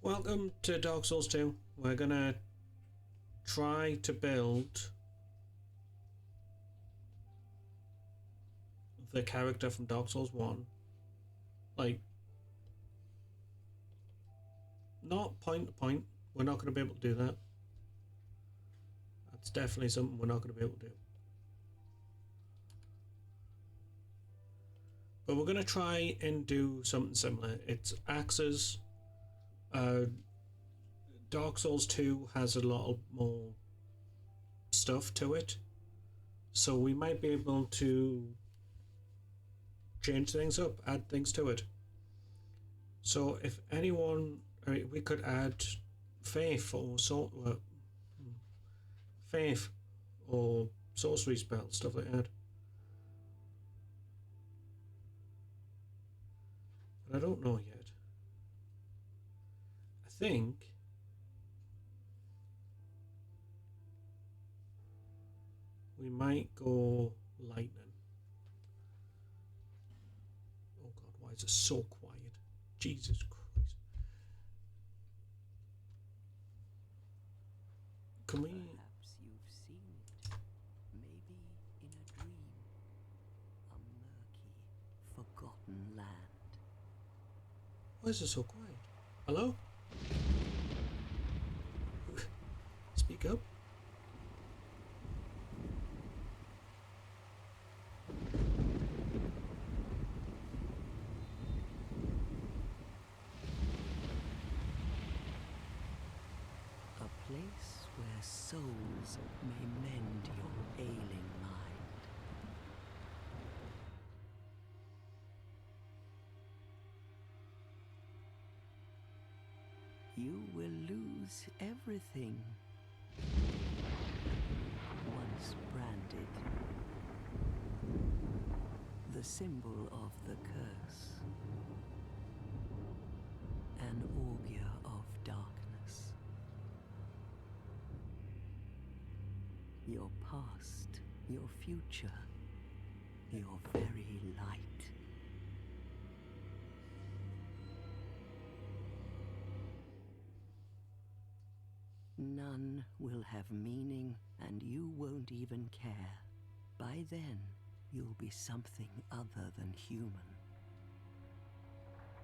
Welcome to Dark Souls 2. We're gonna try to build the character from Dark Souls 1. Like, not point to point. We're not gonna be able to do that. That's definitely something we're not gonna be able to do. But we're gonna try and do something similar. It's axes. Dark Souls 2 has a lot more stuff to it, so we might be able to change things up, add things to it. So if anyone, we could add faith or faith or sorcery spells, stuff like that. But I don't know yet. I think we might go lightning. Oh god, why is it so quiet? Jesus Christ. Can we... Perhaps you've seen it. Maybe in a dream. A murky, forgotten land. Why is it so quiet? Hello? Speak up. A place where souls may mend your ailing mind. You will lose everything. Once branded, the symbol of the curse, an augur of darkness. Your past, your future, your very light. None will have meaning, and you won't even care. By then, you'll be something other than human.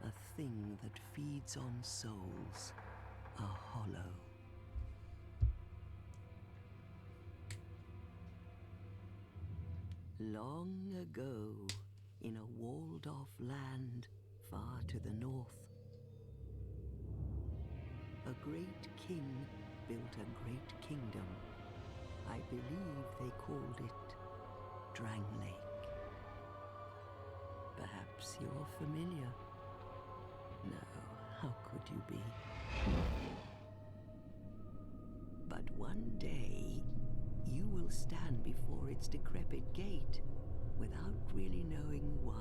A thing that feeds on souls, a hollow. Long ago, in a walled-off land far to the north, a great king built a great kingdom. I believe they called it Drang Lake. Perhaps you're familiar. No, how could you be? But one day, you will stand before its decrepit gate without really knowing why.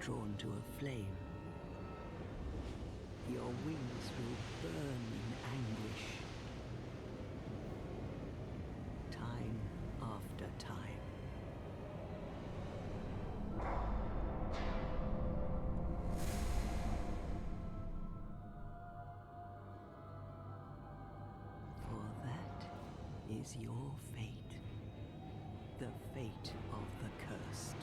Drawn to a flame. Your wings will burn in anguish. Time after time. For that, is your fate. The fate of the cursed.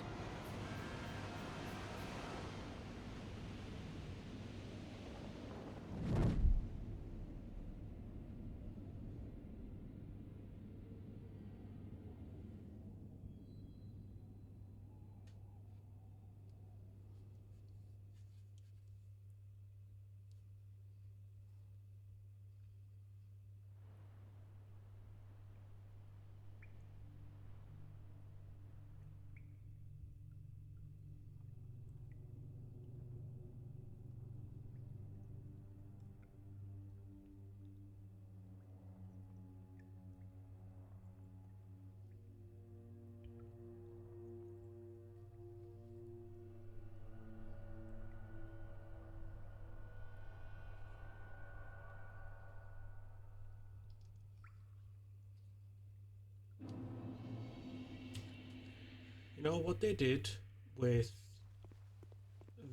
You know what they did with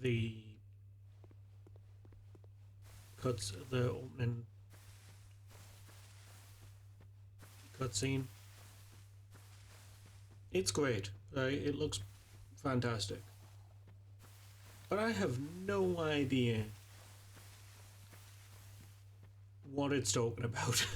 the cuts, the opening cutscene? It's great, right? It looks fantastic. But I have no idea what it's talking about.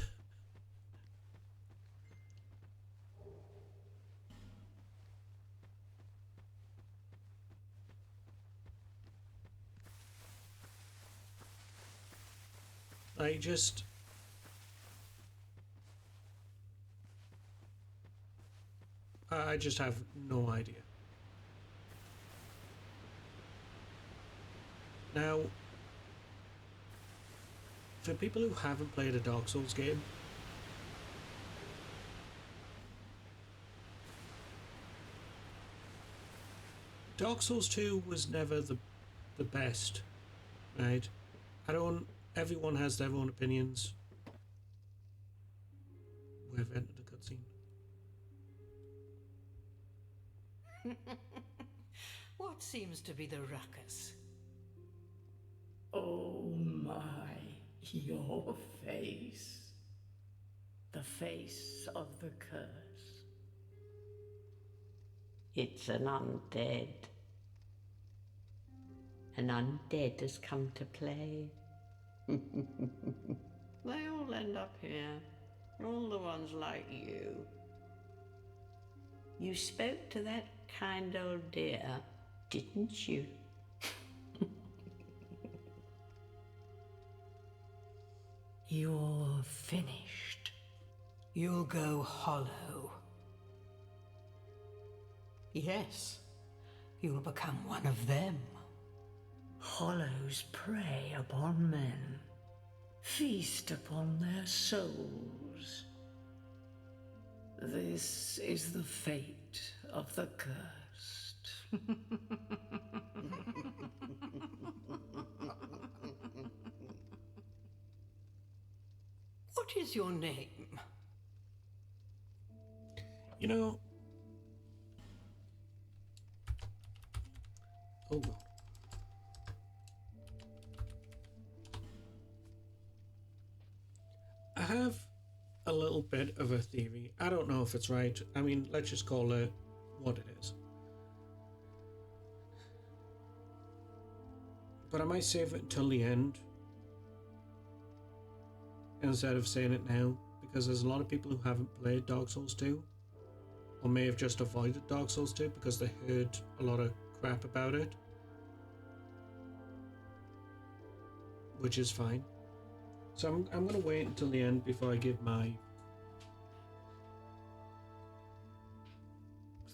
I just... I just have no idea. Now, for people who haven't played a Dark Souls game, Dark Souls 2 was never the best, right? Everyone has their own opinions. We've entered a cutscene. What seems to be the ruckus? Oh my, your face. The face of the curse. It's an undead. An undead has come to play. They all end up here. All the ones like you. You spoke to that kind old dear, didn't you? You're finished. You'll go hollow. Yes, you'll become one of them. Hollows prey upon men, feast upon their souls. This is the fate of the cursed. What is your name? You know... Oh god. I have a little bit of a theory. I don't know if it's right. I mean, let's just call it what it is. But I might save it until the end instead of saying it now, because there's a lot of people who haven't played Dark Souls 2 or may have just avoided Dark Souls 2 because they heard a lot of crap about it, which is fine. So I'm going to wait until the end before I give my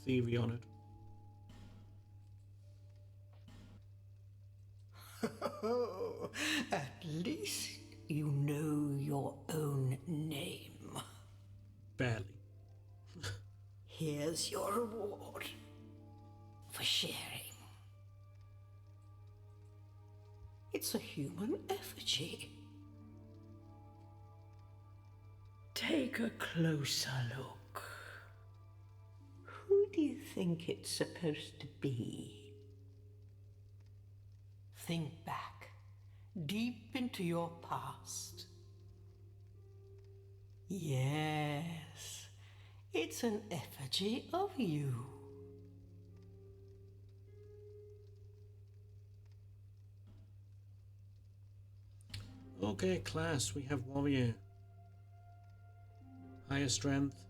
theory on it. At least you know your own name. Barely. Here's your reward for sharing. It's a human effigy. Take a closer look. Who do you think it's supposed to be? Think back, deep into your past. Yes, It's an effigy of you. Okay, class, we have warrior. Higher strength.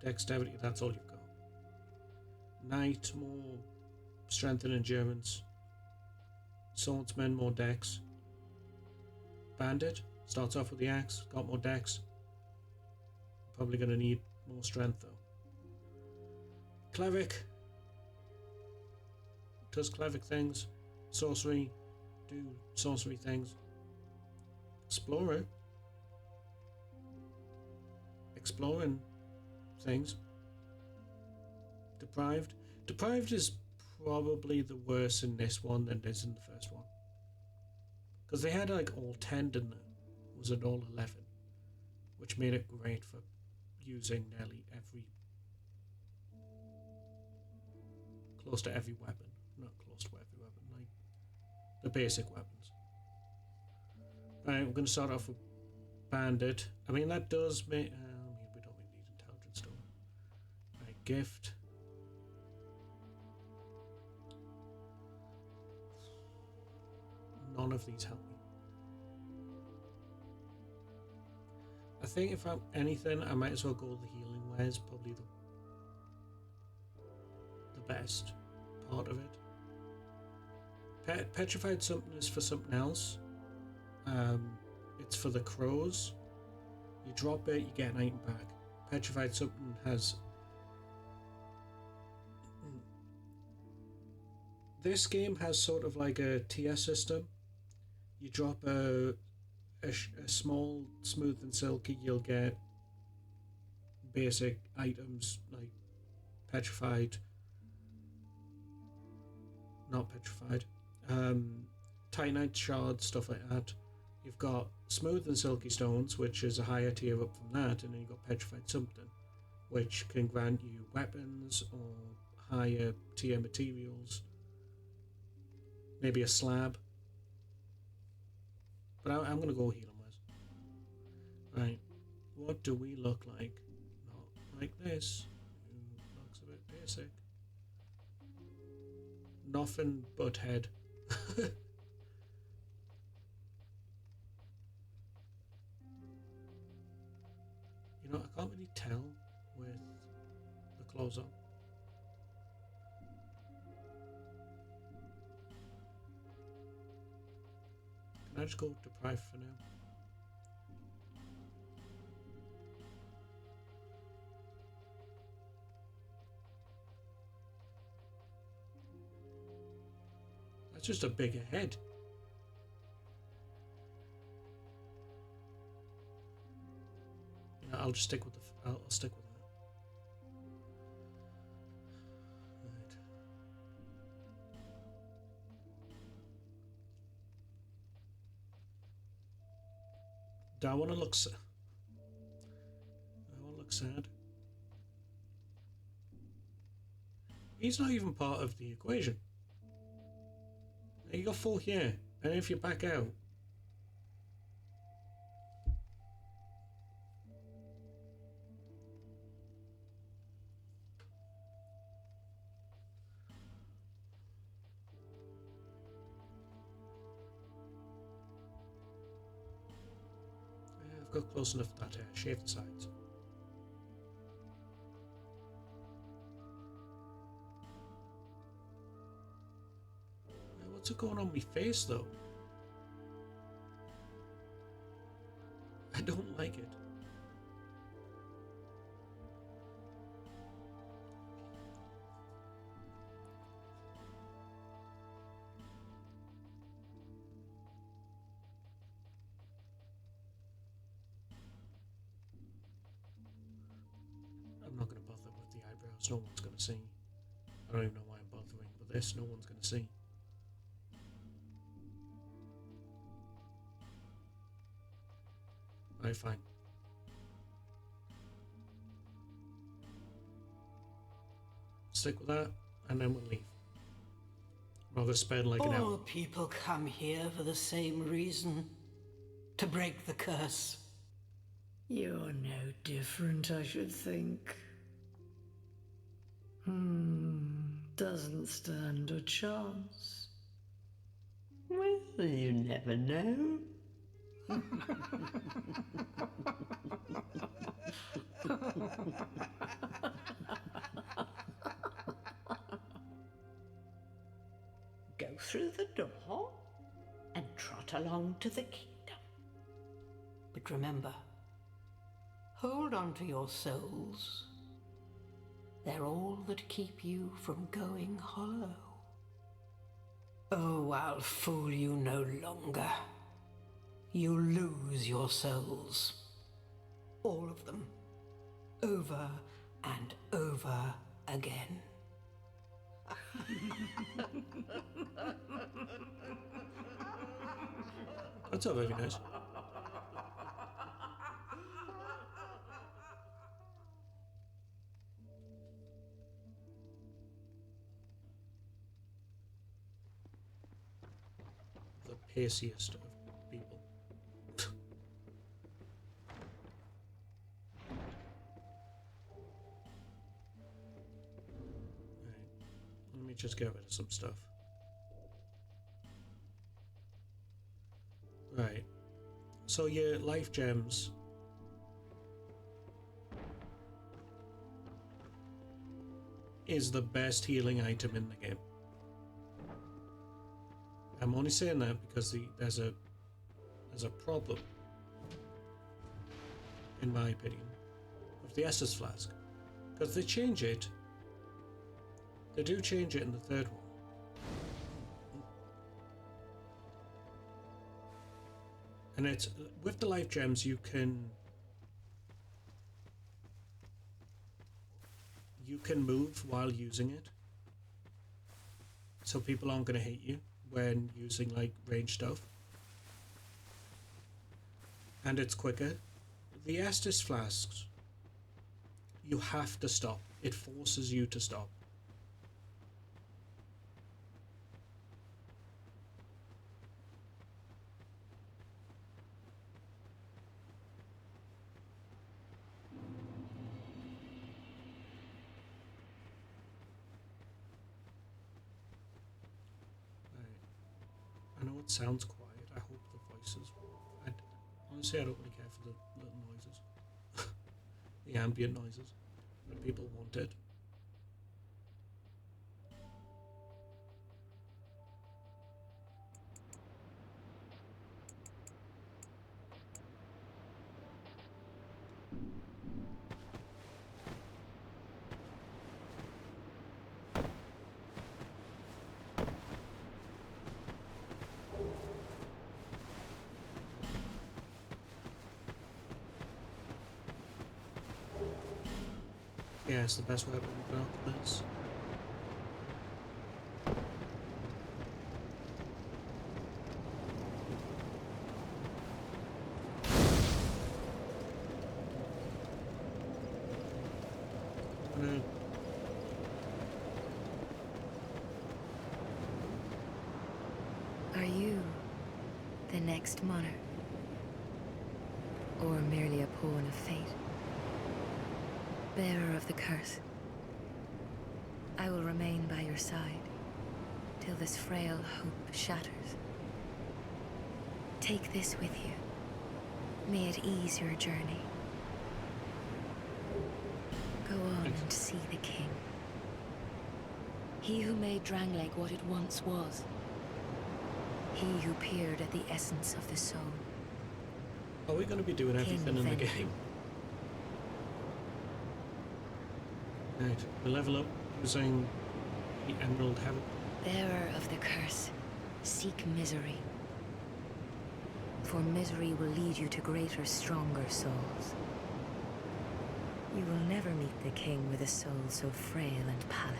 Dexterity, that's all you've got. Knight, more strength and endurance. Swordsman, more dex. Bandit, starts off with the axe, got more dex. Probably going to need more strength though. Cleric. Does cleric things. Sorcery. Do sorcery things. Explorer. Exploring things. Deprived. Deprived is probably the worse in this one than it is in the first one. Because they had like all 10, didn't it? It was an all 11. Which made it great for using nearly every... close to every weapon. Not close to every weapon, like the basic weapons. Right, we're going to start off with Bandit. I mean, that does make... we don't really need intelligence, do we? Right, gift. None of these help me. I think if I'm anything, I might as well go with the healing wares. Probably the best part of it. Petrified something is for something else. It's for the crows. You drop it, you get an item back. Petrified something has... This game has sort of like a tier system. You drop a small, smooth and silky, you'll get basic items like petrified, not petrified, titanite shards, stuff like that. You've got smooth and silky stones, which is a higher tier up from that, and then you've got petrified something, which can grant you weapons or higher tier materials, maybe a slab. But I'm going to go heal him with. Right, what do we look like? Not like this. Looks a bit basic. Nothing but head. You know, I can't really tell with the clothes on. Can I just go deprived for now? That's just a bigger head. You know, I'll just stick with the. I'll stick with that. Right. Do I want to look sad? I want to look sad. He's not even part of the equation. You got 4 here, and if you back out, I've got close enough to that shave the sides. What's going on with my face though? I don't like it. I'm not going to bother with the eyebrows. No one's going to see. I don't even know why I'm bothering with this. No one's going to see. Right, fine. Stick with that, and then we'll leave. Rather spend like an All hour. people come here for the same reason. To break the curse. You're no different, I should think. Doesn't stand a chance. Well, you never know. Go through the door and trot along to the kingdom. But remember, hold on to your souls. They're all that keep you from going hollow. Oh, I'll fool you no longer. You lose your souls. All of them. Over and over again. That's not very nice. The paciest of people. Right. Let me just get rid of some stuff. Right. So your life gems is the best healing item in the game. I'm only saying that because there's a problem, in my opinion, with the Estus flask, because they change it. They do change it in the third one. And it's with the life gems you can move while using it, so people aren't going to hate you when using like range stuff, and it's quicker. The Estus flasks, you have to stop. It forces you to stop. I know it sounds quiet. I hope the voices. Honestly, I don't really care for the little noises, the ambient noises, but people want it. Yeah, it's the best weapon we've got, this. Are you the next monarch? Or merely a pawn of fate? Bearer of the curse, I will remain by your side till this frail hope shatters. Take this with you. May it ease your journey. Go on and see the king. He who made Drangleic what it once was. He who peered at the essence of the soul. Are we going to be doing everything in the game? Right, we level up using the Emerald Heaven. Bearer of the curse, seek misery. For misery will lead you to greater, stronger souls. You will never meet the king with a soul so frail and pallid.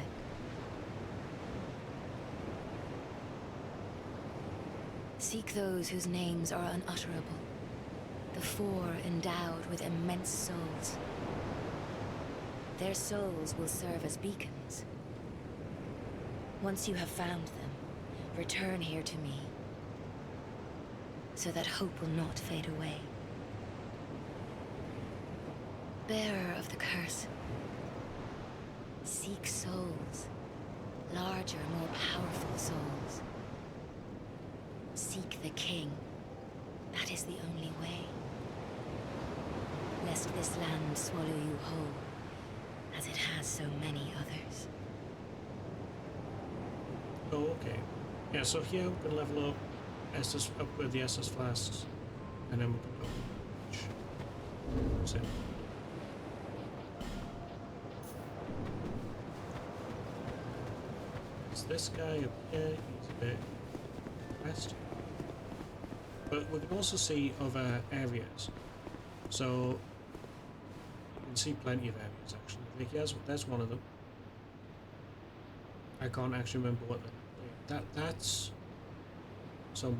Seek those whose names are unutterable. The four endowed with immense souls. Their souls will serve as beacons. Once you have found them, return here to me, so that hope will not fade away. bearer of the curse. Seek souls. Larger, more powerful souls. Seek the king. That is the only way. Lest this land swallow you whole, as it has so many others. Oh, okay. Yeah, so here we can level up Estus, upgrade the Estus flasks, and then we can upgrade. It's this guy up here, he's a bit west. But we can also see other areas. So you can see plenty of areas actually. Like there's one of them. I can't actually remember what that's somewhere.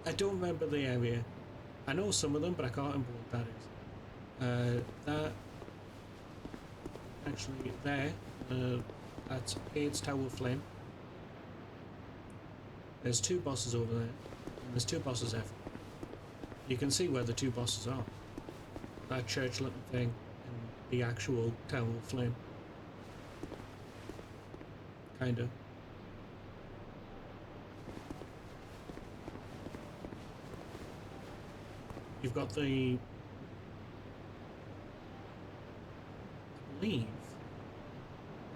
I don't remember the area. I know some of them, but I can't remember what that is. That actually there. That's Hades Tower of Flame. There's two bosses over there, and there's two bosses there. You can see where the two bosses are. That church-looking thing and the actual Tower of Flame. Kinda. You've got the... I believe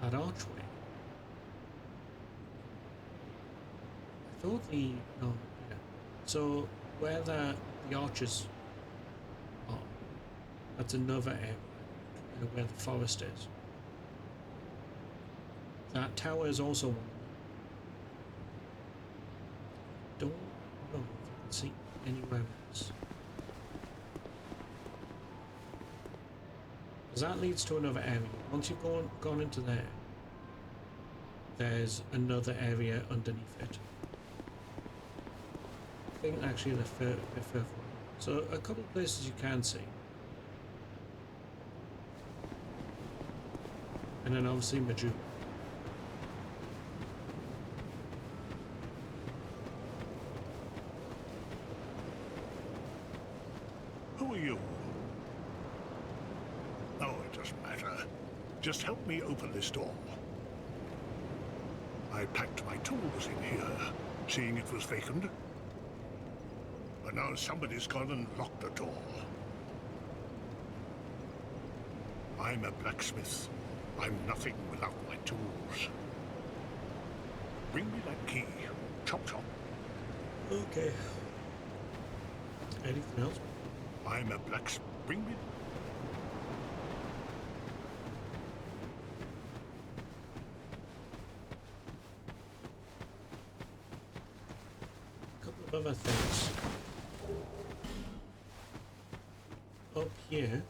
that archway. I thought the... no, yeah. So, where the arches are, that's another area where the forest is. That tower is also one. Don't know if you can see anywhere else. Because that leads to another area. Once you've gone into there, there's another area underneath it. I think actually the further one. So a couple of places you can see. And then obviously Majula. Who are you? Oh, it doesn't matter. Just help me open this door. I packed my tools in here, seeing it was vacant. But now somebody's gone and locked the door. I'm a blacksmith. I'm nothing without my tools. Bring me that key. Chop chop. Okay. Anything else? I'm a blacksmith. Bring me... A couple of other things. Up here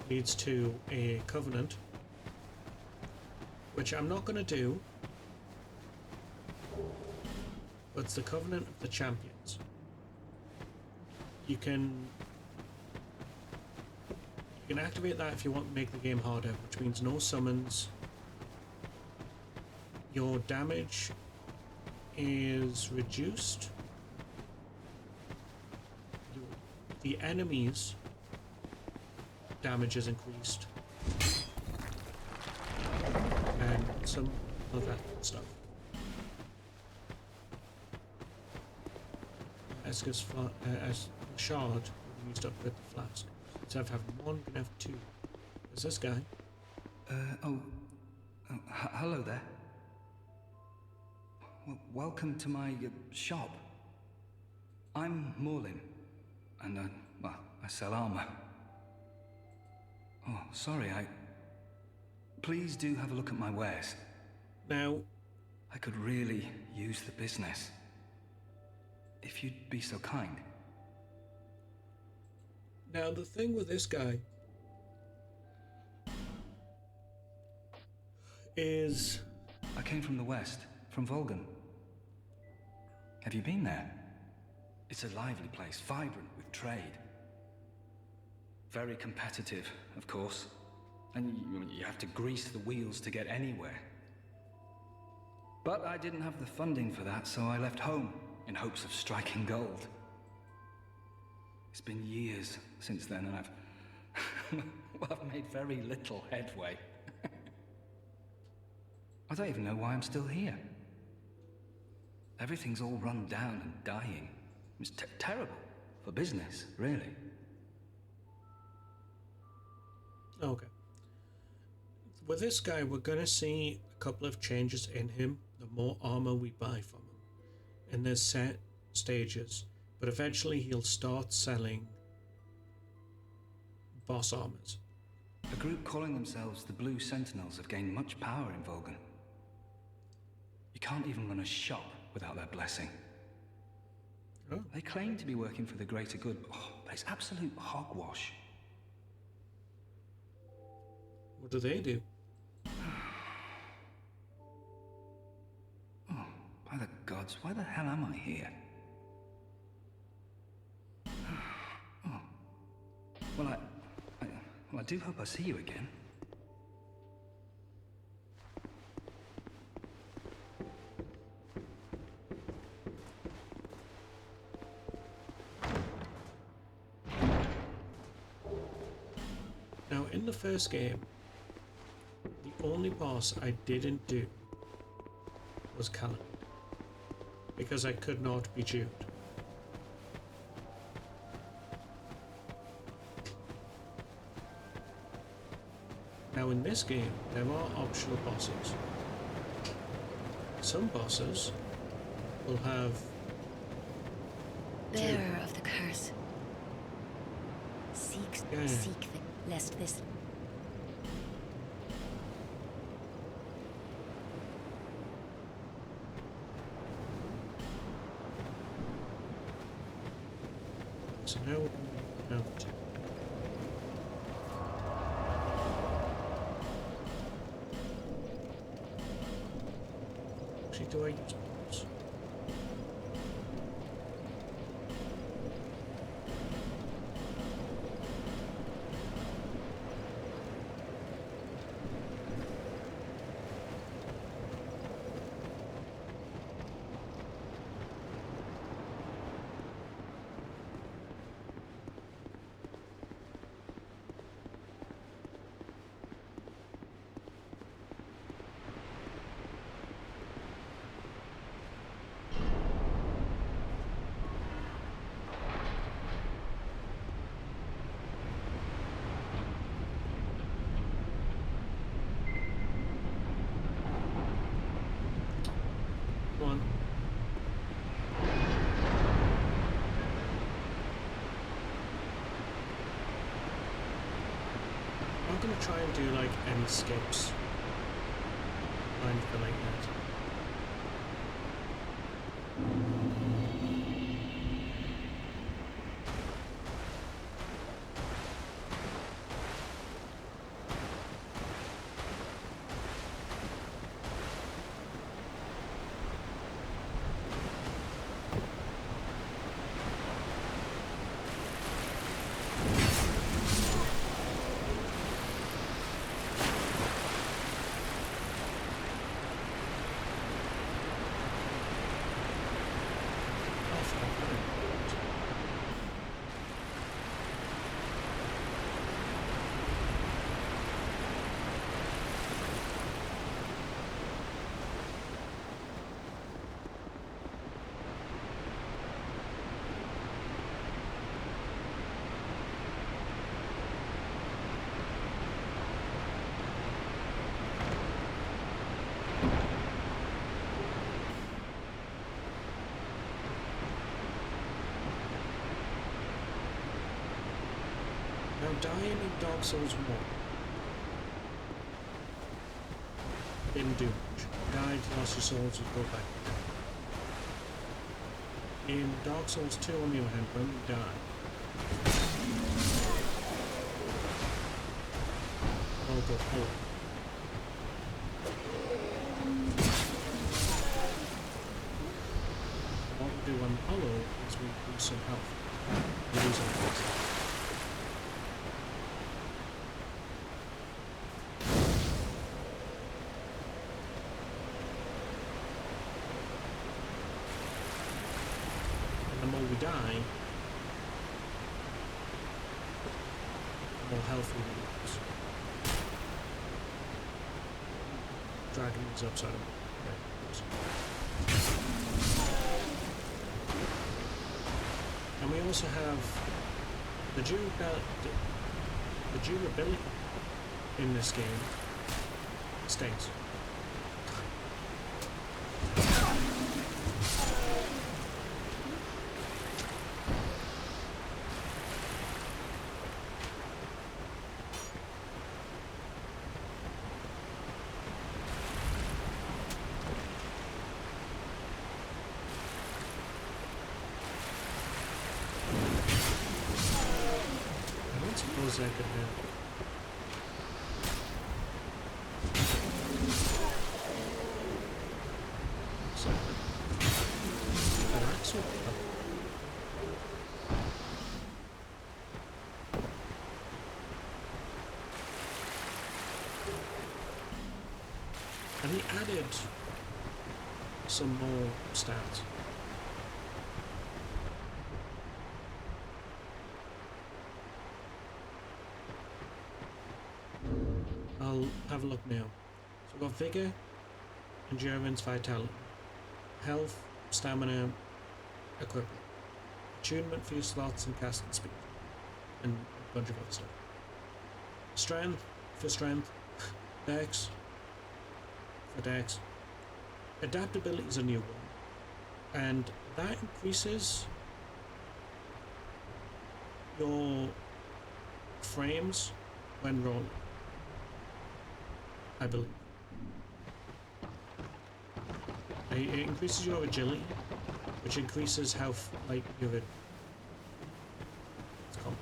leads to a covenant, which I'm not going to do, but it's the Covenant of the Champions. You can activate that if you want to make the game harder, which means no summons. Your damage is reduced. The enemies' damage is increased, and some of that stuff. Estus as shard used up with the flask. Instead of having one, you can have two. There's this guy. Hello there. Welcome to my shop. I'm Morlin, and I sell armor. Oh, sorry, Please do have a look at my wares. Now, I could really use the business. If you'd be so kind. Now the thing with this guy is... I came from the west, from Volgan. Have you been there? It's a lively place, vibrant with trade. Very competitive, of course. And you have to grease the wheels to get anywhere. But I didn't have the funding for that, so I left home in hopes of striking gold. It's been years since then, and I've made very little headway. I don't even know why I'm still here. Everything's all run down and dying. It's terrible for business, really. Okay. With this guy, we're going to see a couple of changes in him the more armor we buy from him. And there's set stages, but eventually he'll start selling boss armors. A group calling themselves the Blue Sentinels have gained much power in Volgan. You can't even run a shop without their blessing. Oh. They claim to be working for the greater good, but it's absolute hogwash. What do they do? Oh, by the gods, why the hell am I here? Oh. Well, I do hope I see you again. Now, in the first game, the only boss I didn't do was Calamine, because I could not be Jude. Now in this game, there are optional bosses. Some bosses will have Bearer of the curse. Seek them, lest this... So now we have two. Actually, do I use those? One. I'm gonna try and do like any skips. Trying for like that. Now dying in Dark Souls 1 didn't do much. Died, lost your souls, you go back. In Dark Souls 2 on the other hand, when you die, I'll go forward. What we do on Hollow is we lose some health. We lose our health. And the more we die, more health we use. Dragging these up so I don't break those. And we also have the durability in this game stays. I could have. So, an axe would be up. And he added some more stats. I'll have a look now. So we've got Vigor, Endurance, Vitality, Health, Stamina, Equipment, Attunement for your slots and casting speed, and a bunch of other stuff. Strength for strength, Dex for Dex. Adaptability is a new one, and that increases your frames when rolling, I believe. It increases your agility, which increases how like your it's called.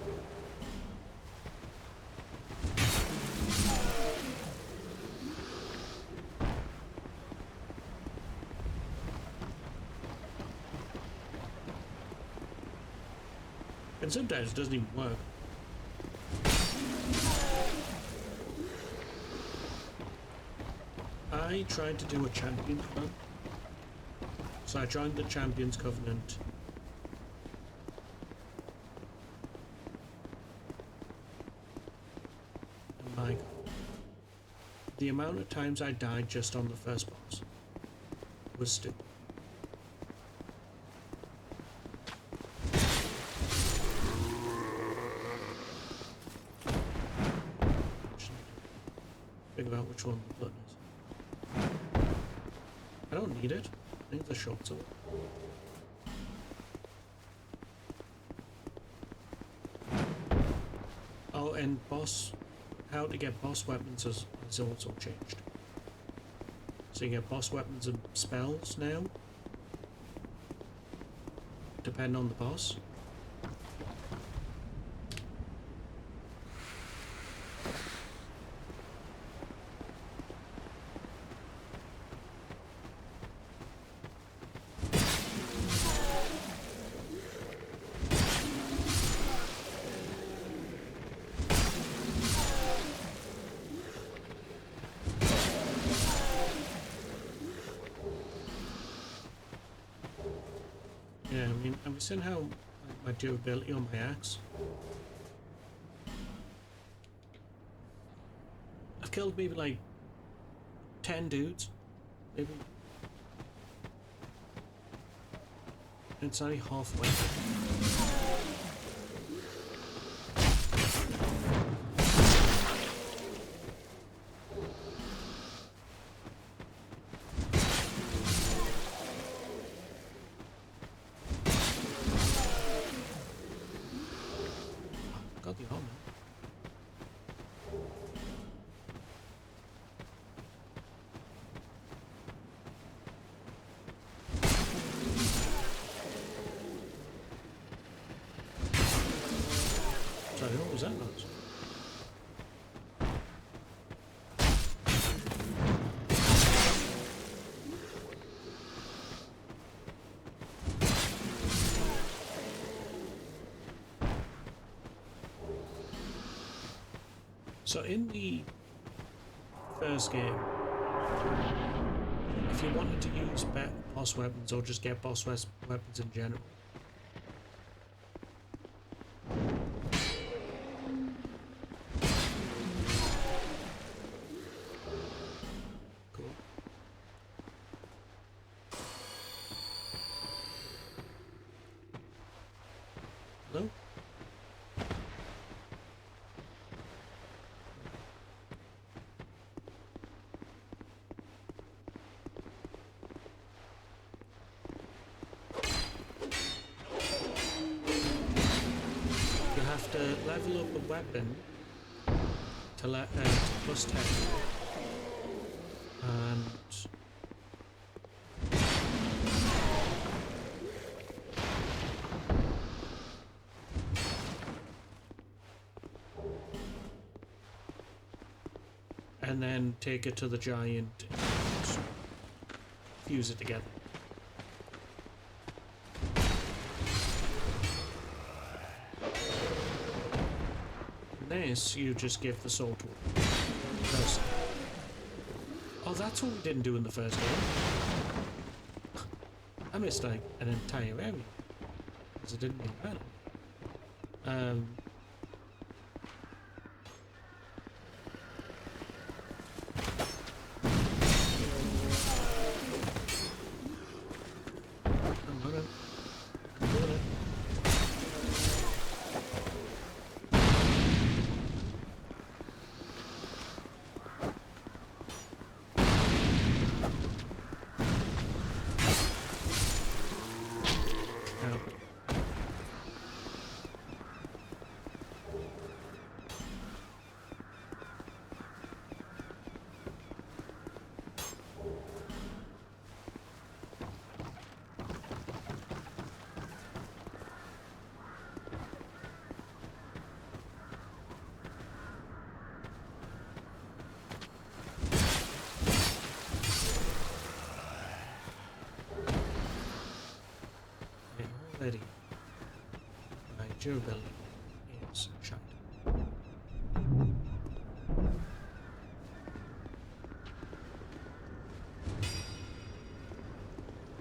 And sometimes it doesn't even work. I tried to do a Champions run. So I joined the Champions Covenant. And my God, the amount of times I died just on the first boss was stupid. Figure out which one the button is. I don't need it. I think the shorts are. Oh, and how to get boss weapons has also changed. So you get boss weapons and spells now, depending on the boss. Yeah, I mean, have you seen how my durability on my axe? I've killed maybe like 10 dudes, maybe. And it's only halfway. Got the armor. Sorry, what was that noise? So in the first game, if you wanted to use boss weapons or just get boss weapons in general, Hello? You have to level up a weapon to plus 10. And then take it to the giant and fuse it together. This you just give the soul to a person. Oh, that's what we didn't do in the first game. I missed like an entire area because I didn't really matter. Already, my durability is shot.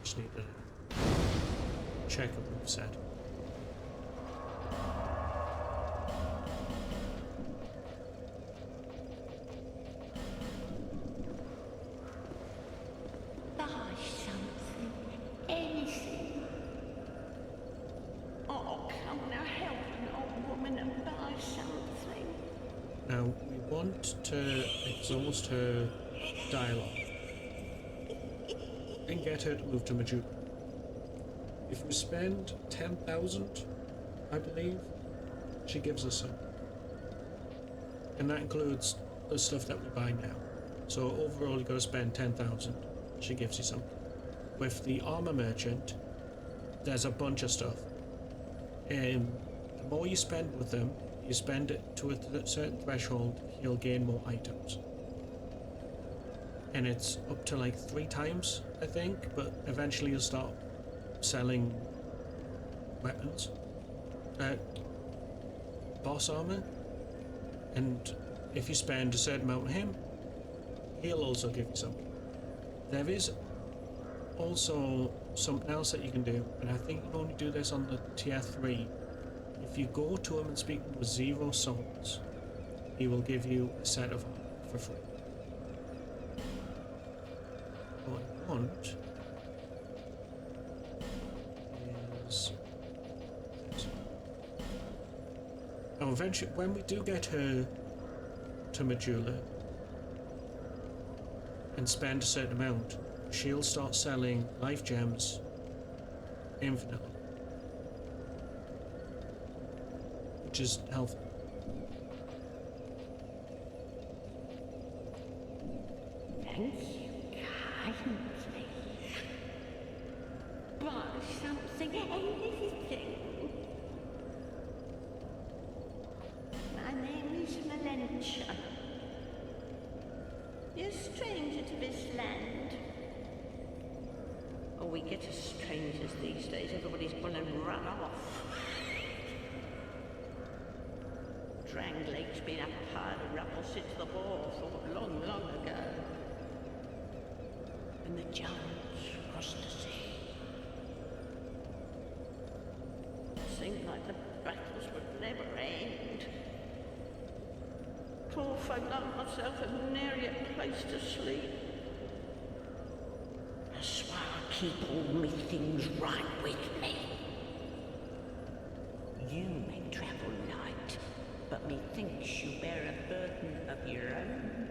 Just need to check a move set. Buy something, anything. Oh, come now, help an old woman and buy something. Now, we want to exhaust her dialogue and get her to move to Majula. If we spend 10,000, I believe, she gives us some. And that includes the stuff that we buy now. So overall, you got to spend 10,000. She gives you something. With the armor merchant, there's a bunch of stuff. And the more you spend with them, you spend it to a certain threshold, you'll gain more items. And it's up to like 3 times, I think, but eventually you'll start selling weapons. Boss armor. And if you spend a certain amount with him, he'll also give you something. There is also something else that you can do, and I think you can only do this on the tier 3. If you go to him and speak with 0 souls, he will give you a set of armor for free. What I want is... Oh, eventually, when we do get her to Majula and spend a certain amount, she'll start selling life gems infinitely, which is helpful. Thank you kindly. Buy something, anything. My name is Melentia. You're a stranger to this land. Oh, we get as strangers these days. Everybody's gone and run off. Dranglake's been up a pile of rubble since the war fought long, long ago. And the giants crossed the sea. It seemed like the battles would never end. Poor folk like myself have nary a place to sleep. That's why I keep all me things right with me. You methinks you bear a burden of your own.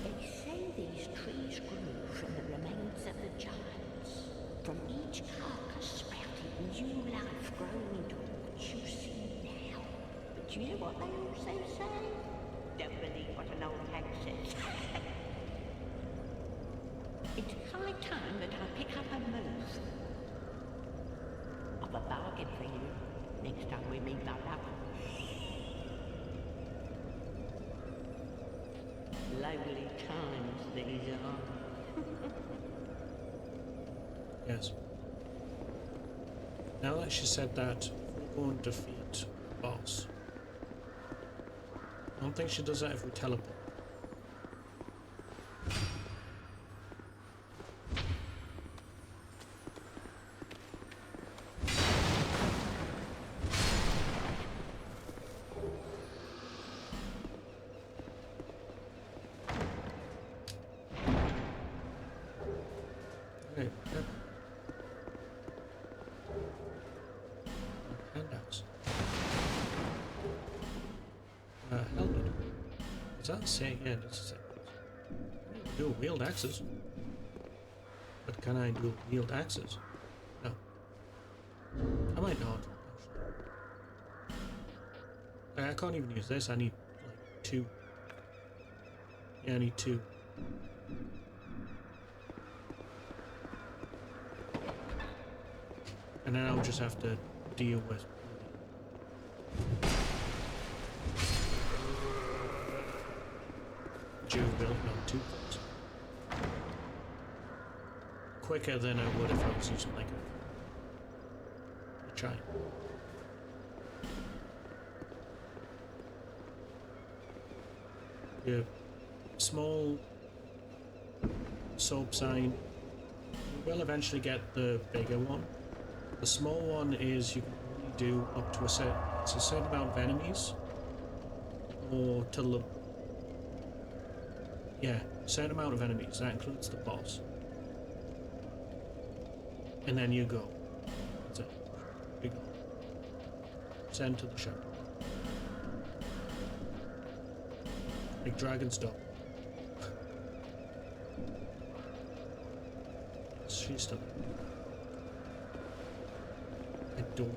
They say these trees grew from the remains of the giants. From each carcass sprouted new life growing into what you see now. But you know what they also say? Don't believe what an old hag says. It's high time that I pick up a moose. I've a bargain for you next time we meet, my love. Lonely times these are. Yes. Now that she said that, we'll go and defeat the boss. I don't think she does that if we teleport. Okay, yep. Handouts. Helmet. Is that the same? Yeah, it's the same. Dual wield axes. But can I dual wield axes? No. I might not. I can't even use this. I need like 2. Yeah, I need 2. And then I'll just have to deal with dual wield, no, 2 things. Quicker than I would if I was using like a giant. The small soap sign, we will eventually get the bigger one. The small one is you can only do up to a certain amount of enemies, or to look. Yeah, certain amount of enemies. That includes the boss. And then you go. That's it. You go. Send to the shop. Like Dragon's Dog. She's still. I don't.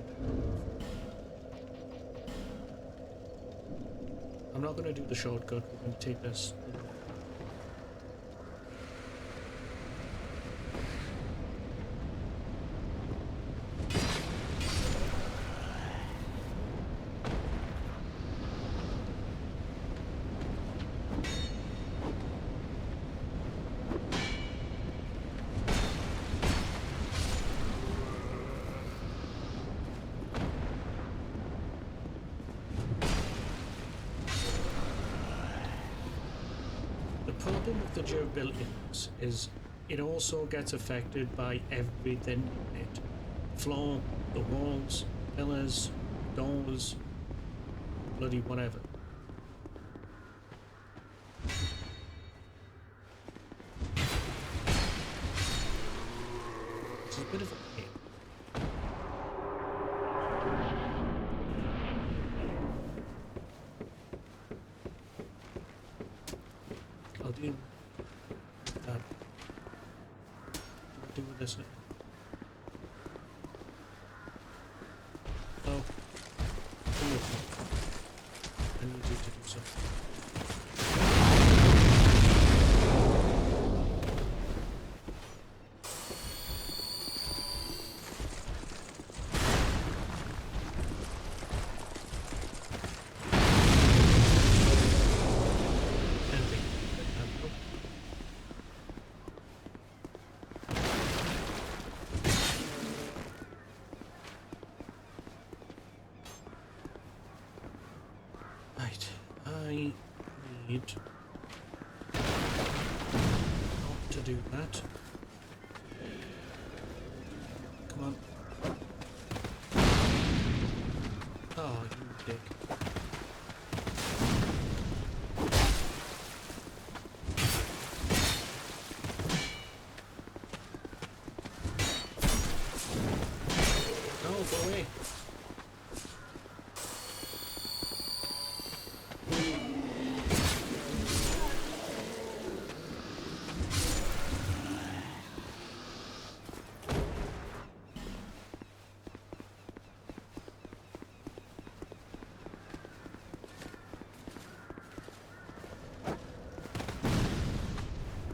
I'm not going to do the shortcut. We're going to take this. The problem with the durability is it also gets affected by everything in it. Floor, the walls, pillars, doors, bloody whatever. It's a bit of a pain. I'll do that. I'll do this now. Oh, come with me. I need you to do something. Right, I need not to do that. Come on. Oh, you dick. go away.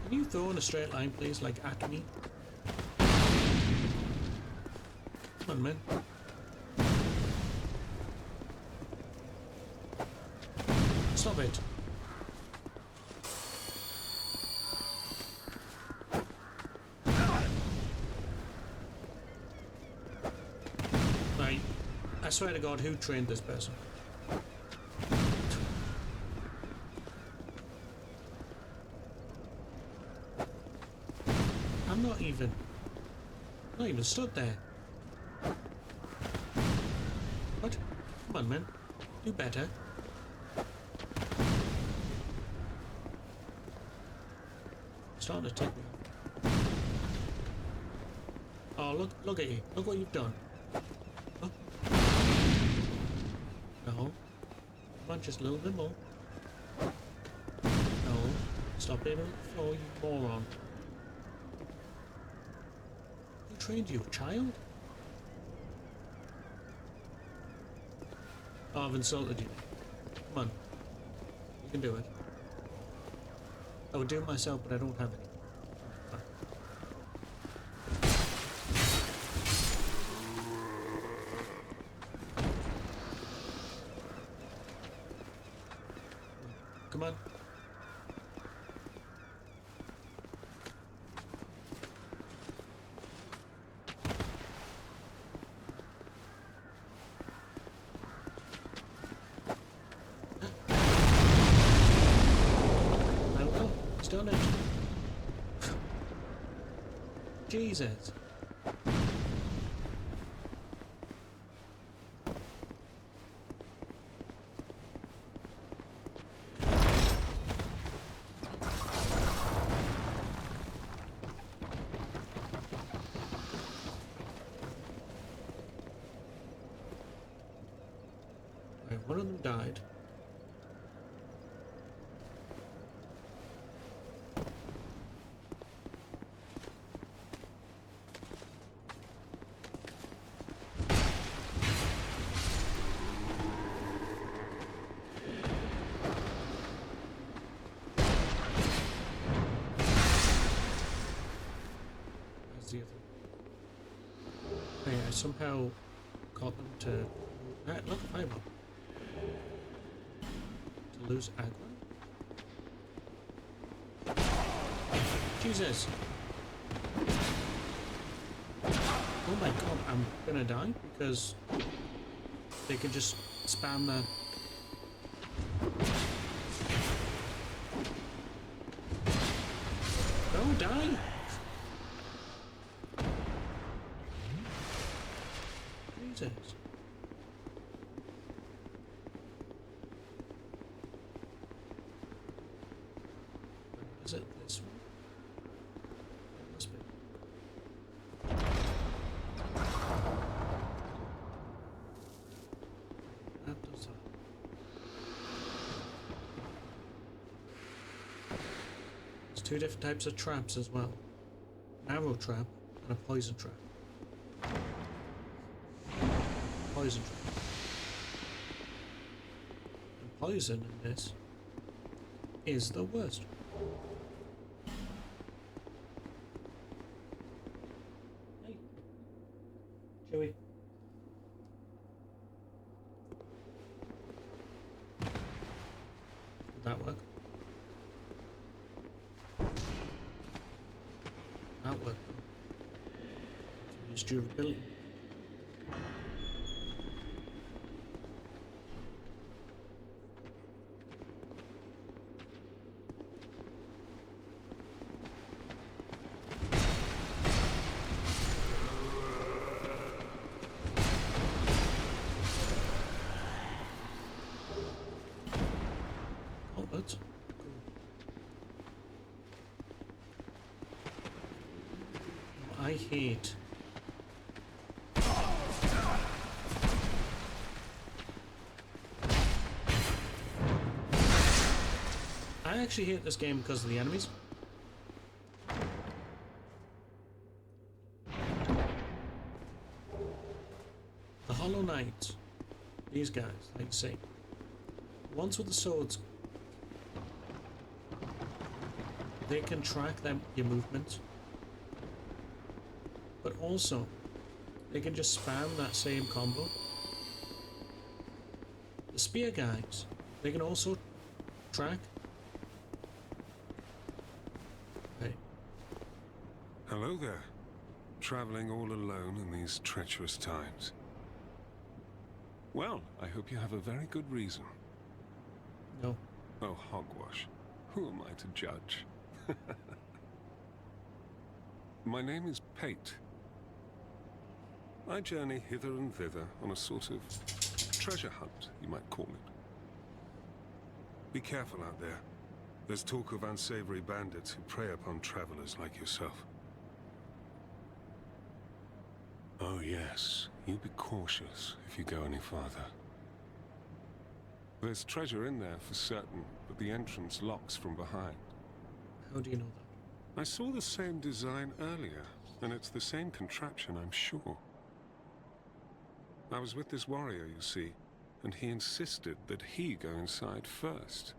Can you throw in a straight line, please, like at me? Come on, man. Stop it. Right. I swear to God, who trained this person? I'm not even stood there. What? Come on, man. Do better. Starting to take me off. Oh, look at you. Look what you've done. Oh. No. Come on, just a little bit more. No. Stop being on the floor, you moron. Who trained you, child? Oh, I've insulted you. Come on. You can do it. I would do it myself, but I don't have any. Come on. He's done it. Jesus. Right, one of them died. The other. Hey, I somehow got them to look at fireball. To lose aggro. Jesus! Oh my god, I'm gonna die because they can just spam the. Oh, die! Jesus. Is it this one? It must be. That does that. There's two different types of traps as well. An arrow trap and a poison trap. Poison trap. And poison in this is the worst. Hey. Chewie. Did that work? That worked. Use durability. Oh, that's cool. I hate actually hate this game because of the enemies. The Hollow Knights, these guys, like you say, ones with the swords, they can track your movement, but also they can just spam that same combo. The spear guys, they can also track. Hey. Hello there. Traveling all alone in these treacherous times. Well, I hope you have a very good reason. No. Oh, hogwash. Who am I to judge? My name is Pate. I journey hither and thither on a sort of treasure hunt, you might call it. Be careful out there. There's talk of unsavory bandits who prey upon travelers like yourself. Oh yes, you be cautious if you go any farther. There's treasure in there for certain, but the entrance locks from behind. How do you know that? I saw the same design earlier, and it's the same contraption, I'm sure. I was with this warrior, you see, and he insisted that he go inside first.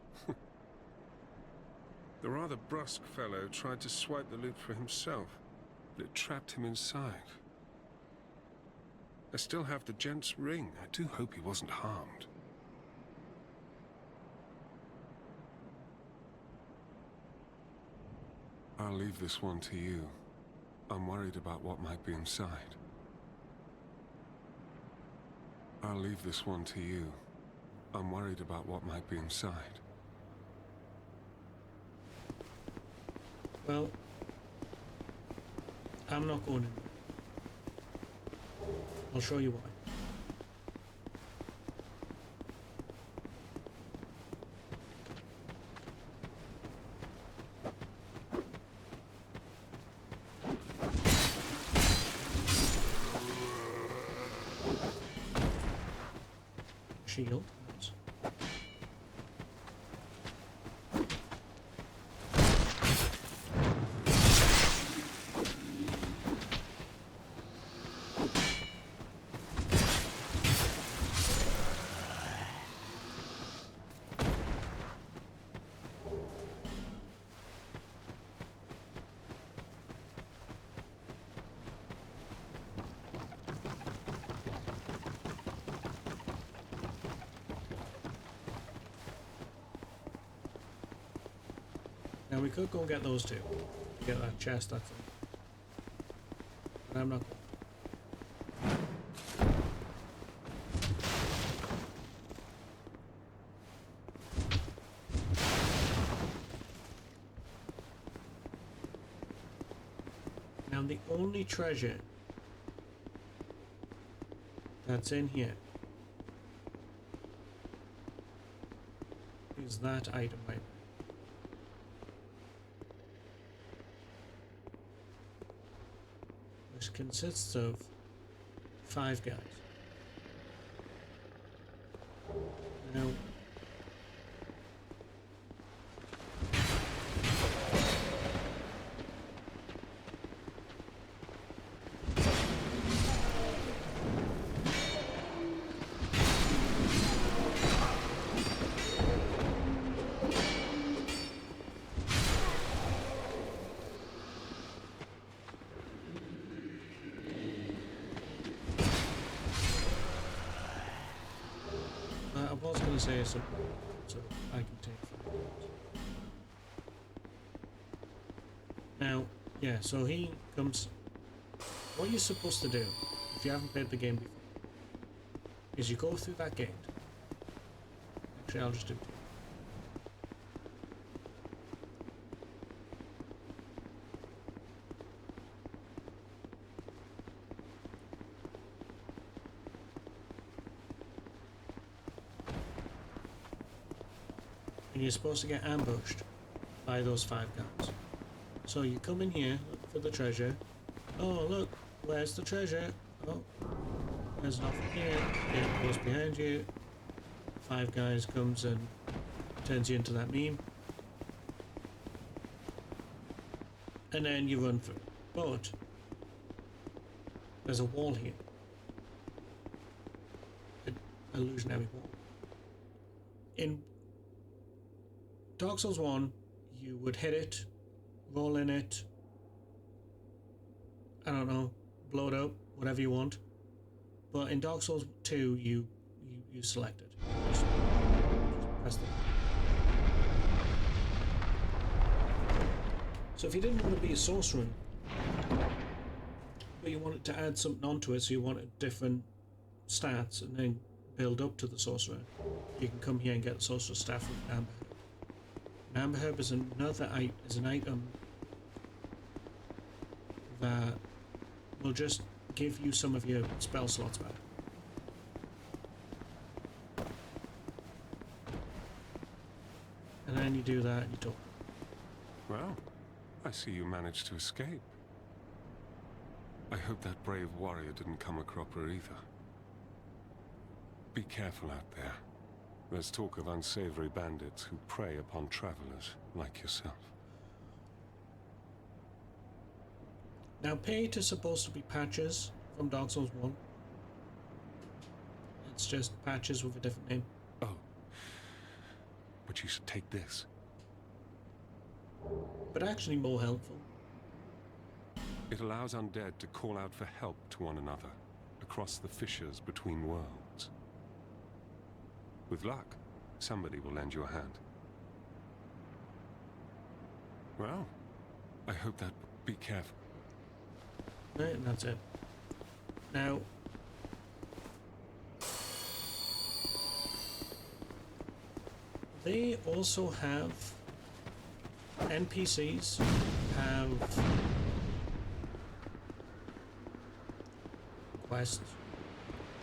The rather brusque fellow tried to swipe the loot for himself, but it trapped him inside. I still have the gent's ring. I do hope he wasn't harmed. I'll leave this one to you. I'm worried about what might be inside. I'll leave this one to you. I'm worried about what might be inside. Well, I'm not going in. I'll show you why. Shield. Nice. Now we could go get those two. Get that chest, that's it. But I'm not. Now the only treasure that's in here is that item right there. Which consists of 5 guys. Now, I was going to say something, so I can take 5 minutes. Now, yeah, so he comes. What you're supposed to do, if you haven't played the game before, is you go through that gate. Actually, I'll just do it. And you're supposed to get ambushed by those 5 guys. So you come in here, look for the treasure. Oh look, where's the treasure? Oh, there's nothing here. It goes behind you. 5 guys comes and turns you into that meme. and then you run through. But there's a wall here. An illusionary wall. In Dark Souls 1, you would hit it, roll in it, I don't know, blow it up, whatever you want. But in Dark Souls 2, you select it. Just press the. So if you didn't want to be a sorcerer, but you wanted to add something onto it, so you wanted different stats and then build up to the sorcerer, you can come here and get the sorcerer's staff with Amber Herb. And Amber Herb is an item that will just give you some of your spell slots back. And then you do that and you talk. Well, I see you managed to escape. I hope that brave warrior didn't come a cropper either. Be careful out there. There's talk of unsavory bandits who prey upon travelers like yourself. Now, Pate is supposed to be Patches from Dark Souls 1. It's just Patches with a different name. Oh. But you should take this. But actually more helpful. It allows undead to call out for help to one another across the fissures between worlds. With luck, somebody will lend you a hand. Well, I hope that... Be careful. Right, and that's it. Now, they also have NPCs have quests.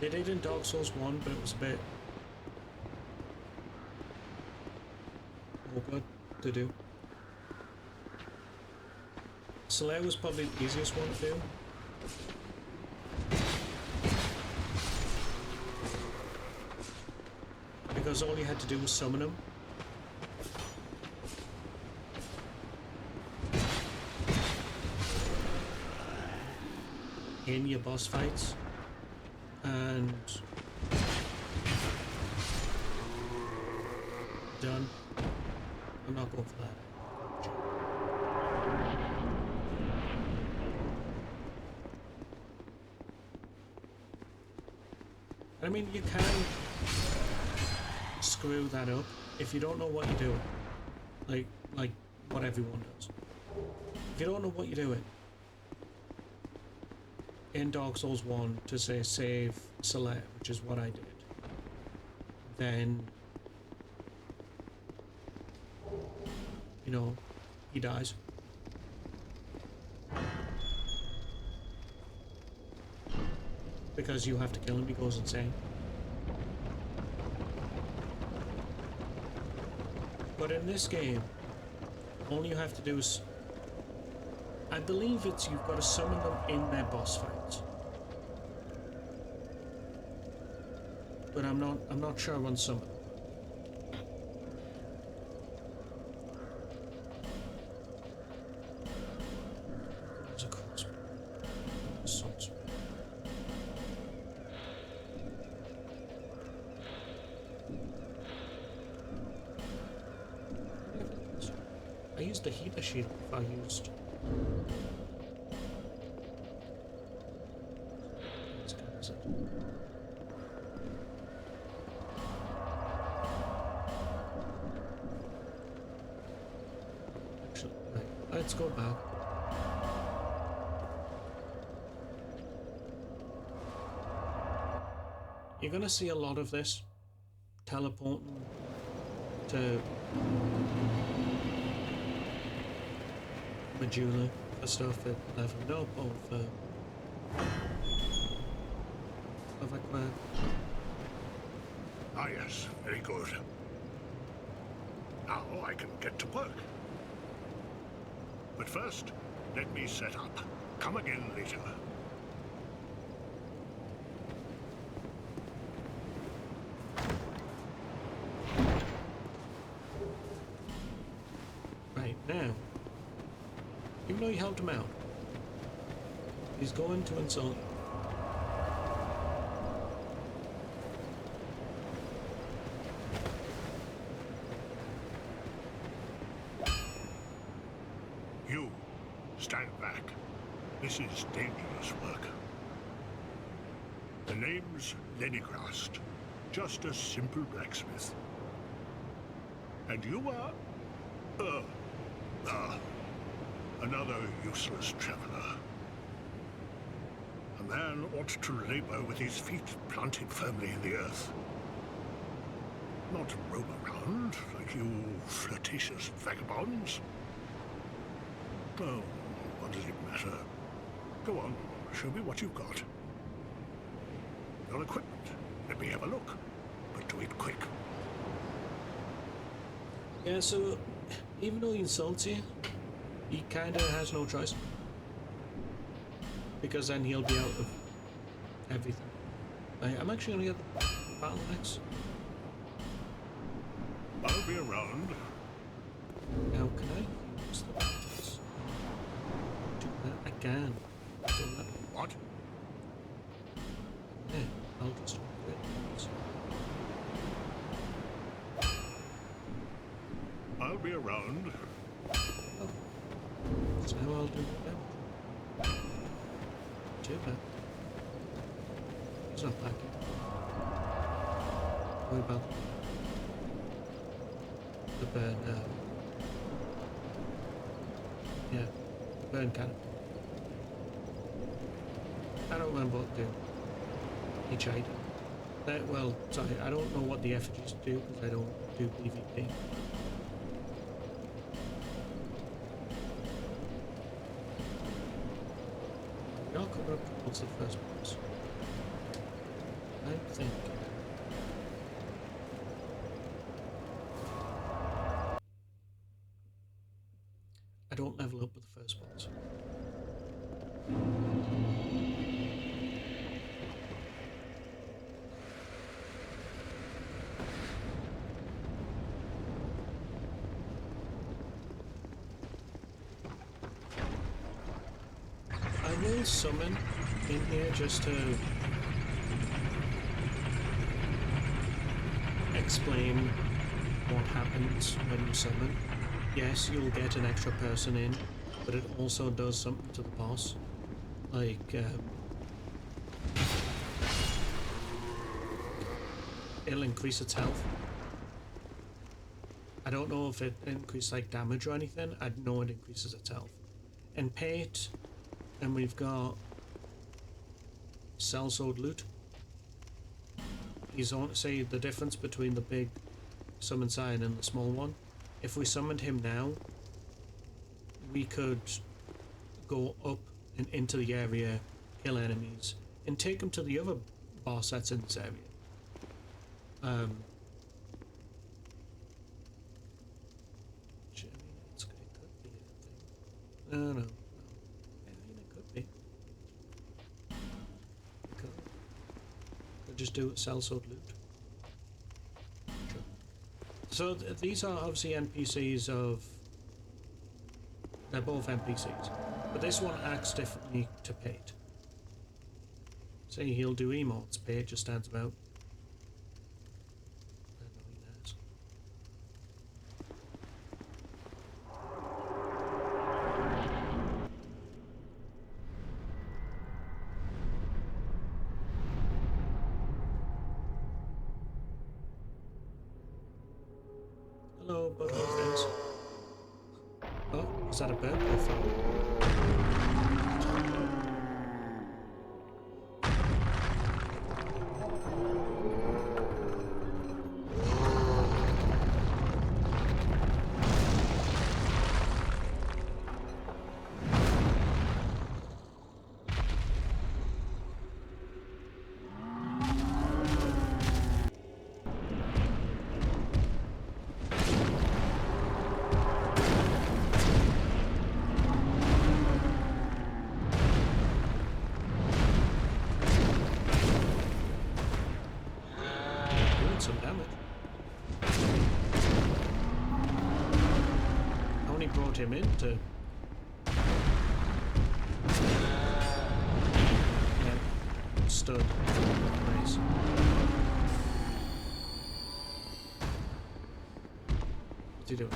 They did in Dark Souls 1, but it was a bit awkward to do. Slayer was probably the easiest one to do. Because all you had to do was summon them. In your boss fights. And done. I'm not going for that. I mean, you can screw that up if you don't know what you're doing. Like what everyone does. If you don't know what you're doing, in Dark Souls 1 to say save select, which is what I did, then you know, he dies. Because you have to kill him, he goes insane. But in this game, all you have to do is, I believe it's you've got to summon them in their boss fights. But I'm not sure on summon. There's a crossbow. Swords. I used the healer shield if I used. Actually, right, let's go back. You're gonna see a lot of this teleporting to Majula for stuff at level up or for stuff like that. Ah, yes, very good. Now I can get to work. But first, let me set up. Come again later. Right, now, Even though you helped him out. He's going to insult. You, stand back. This is dangerous work. The name's Lenigrast. Just a simple blacksmith. And you are... another useless traveler. A man ought to labor with his feet planted firmly in the earth. Not roam around like you flirtatious vagabonds. Oh, what does it matter? Go on, show me what you've got. Your equipment. Let me have a look. But do it quick. Yeah, so even though he insults you, he kinda has no choice. Because then he'll be out of everything. I'm actually gonna get the battle axe. I'll be around. Now can I use the battle axe? Do that again. Do that. What? Yeah, I'll just do it. I'll be around. Oh. So now I'll do the damage. Too bad. He's not back yet. What about the burn? Yeah, the burn cannon. I don't remember what to do. Each item. Well, sorry, I don't know what the effigies do because I don't do PvP. Y'all cover up towards the first boss. I think. I don't level up with the first boss. I will summon in here just to explain what happens when you summon. Yes, you'll get an extra person in, but it also does something to the boss. Like, it'll increase its health. I don't know if it increases like damage or anything. I know it increases its health. And Pate, and we've got Sellsword Loot. He's on, say the difference between the big summon sign and the small one. If we summoned him now, we could go up and into the area, kill enemies, and take them to the other boss that's in this area. Which, I mean, it could be a thing. No. Yeah, I mean, it could be. Could just do it, Sellsword Loot. Sure. So these are obviously NPCs of... They're both NPCs. But this one acts differently to Pate. Say he'll do emotes, Pate just stands about. Hello, butterflies. Oh, is that a bird or a frog? Some damage. I only brought him in to stud. Nice. What's he doing?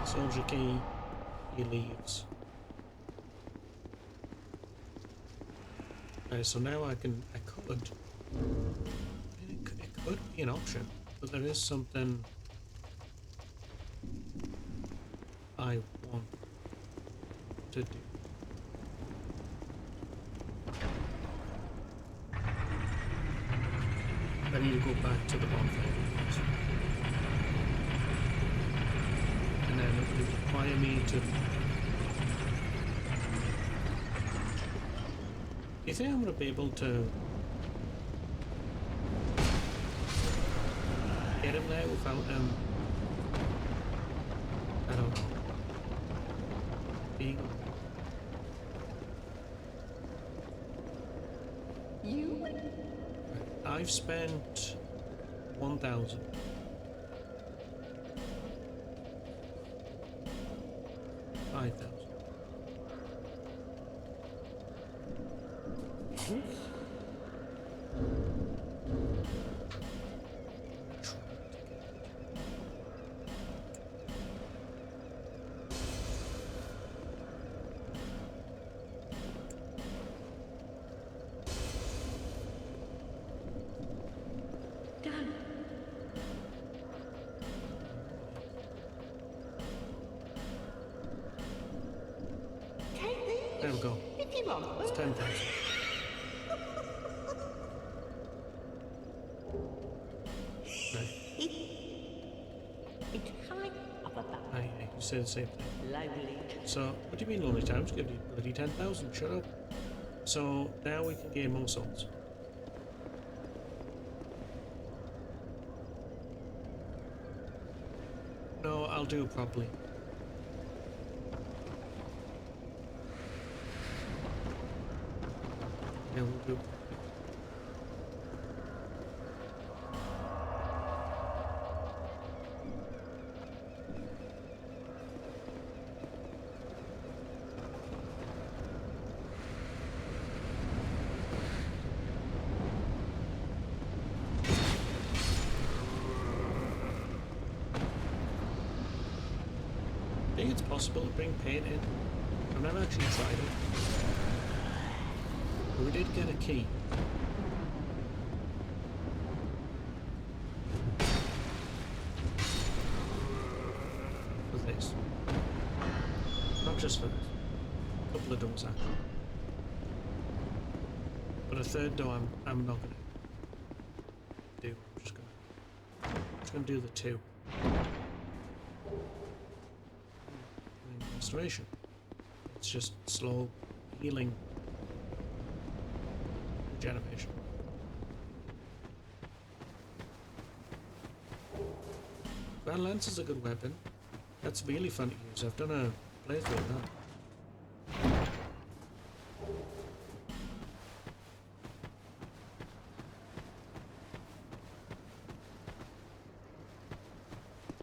Soldier key, he leaves. Okay, so now I could, it could be an option, but there is something I want to do. I need to go back to the bonfire. And then it would require me to... Do you think I'm going to be able to get him there without I don't know, being... You? I've spent 1,000. There we go. If you want. It's 10,000. It's kind of a bit Aye, you say the same thing. lonely. So, what do you mean lonely time? Just give you bloody 10,000, shut up. So, now we can gain more souls. No, I'll do it properly. Yeah, we'll do it. I think it's possible to bring paint in. I've never actually tried it. But we did get a key. For this. Not just for this. A couple of doors actually. But a third door I'm not gonna do. I'm just gonna do the two. Restoration. It's just slow healing regeneration. Grand Lance is a good weapon. That's really fun to use. I've done a playthrough of that.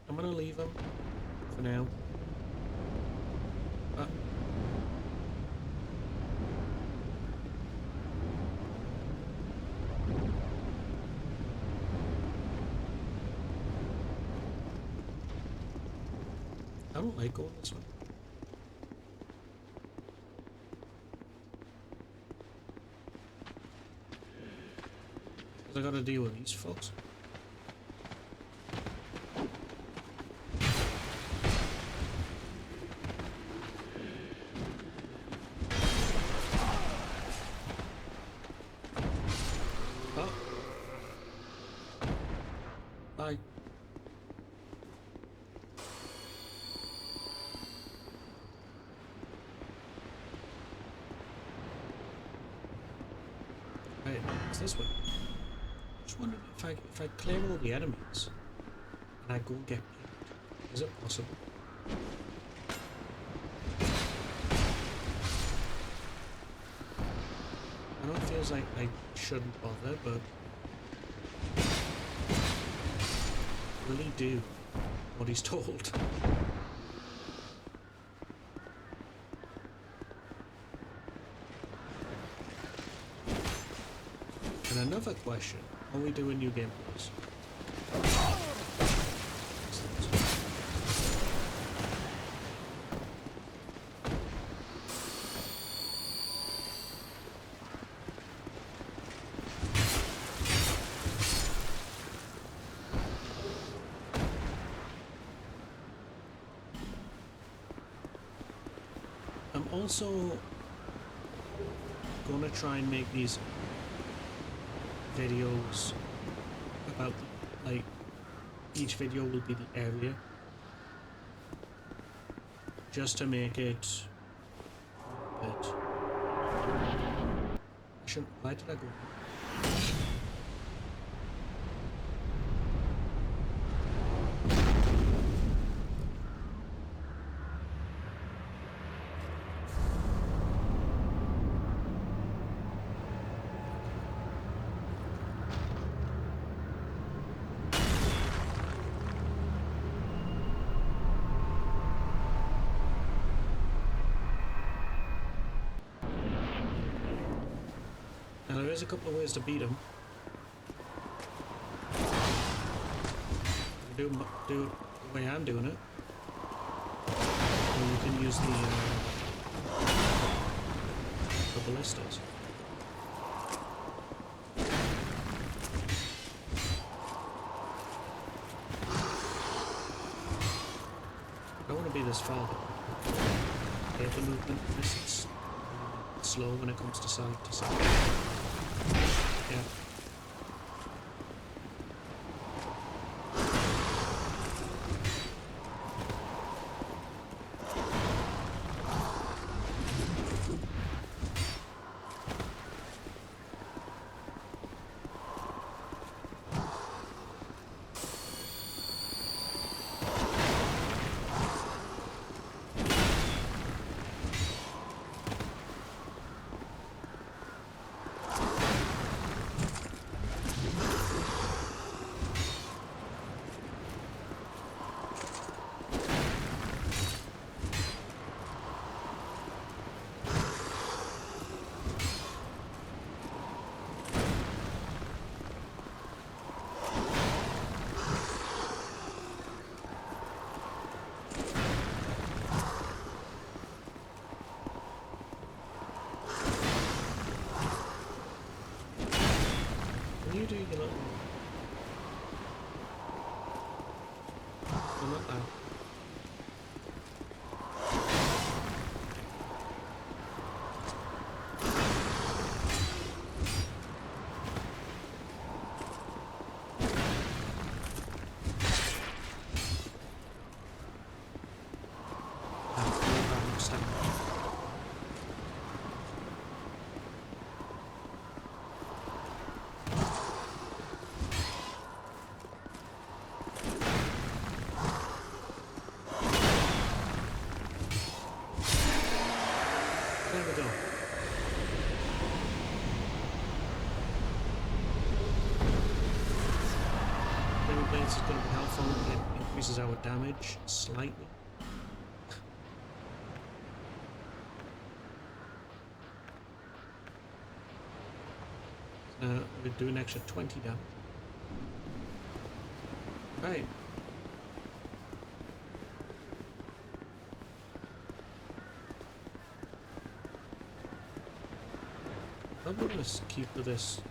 I'm gonna leave him for now. I don't like going this way. Because I gotta deal with these folks. Oh. Bye. Right, it's this way. Just wondering if I clear all the enemies and I go and get Pete, is it possible? I know it feels like I shouldn't bother, but will he do what he's told? And another question, are we doing new game plays? I'm also gonna try and make these videos about like each video will be the area, just to make it a bit. Why did I go? Now there is a couple of ways to beat him. You can do it the way I'm doing it. Or you can use the ballistas. I don't want to be this far though. Get the movement, it's slow when it comes to side to side. Yeah. You do your little... Well, not that. There we go. Flaming Blades is going to be helpful. It increases our damage slightly. We do an extra 20 damage. Right. I'm going to keep with this.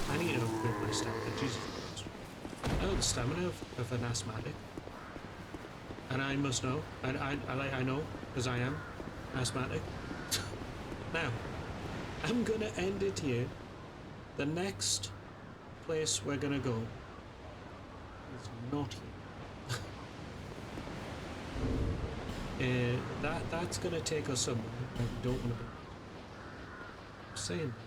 I need to upgrade my stamina. Jesus Christ. I know the stamina of an asthmatic. And I must know. I know, because I am asthmatic. Now, I'm going to end it here. The next place we're going to go is not here. That's gonna take us somewhere. I don't want to be saying that.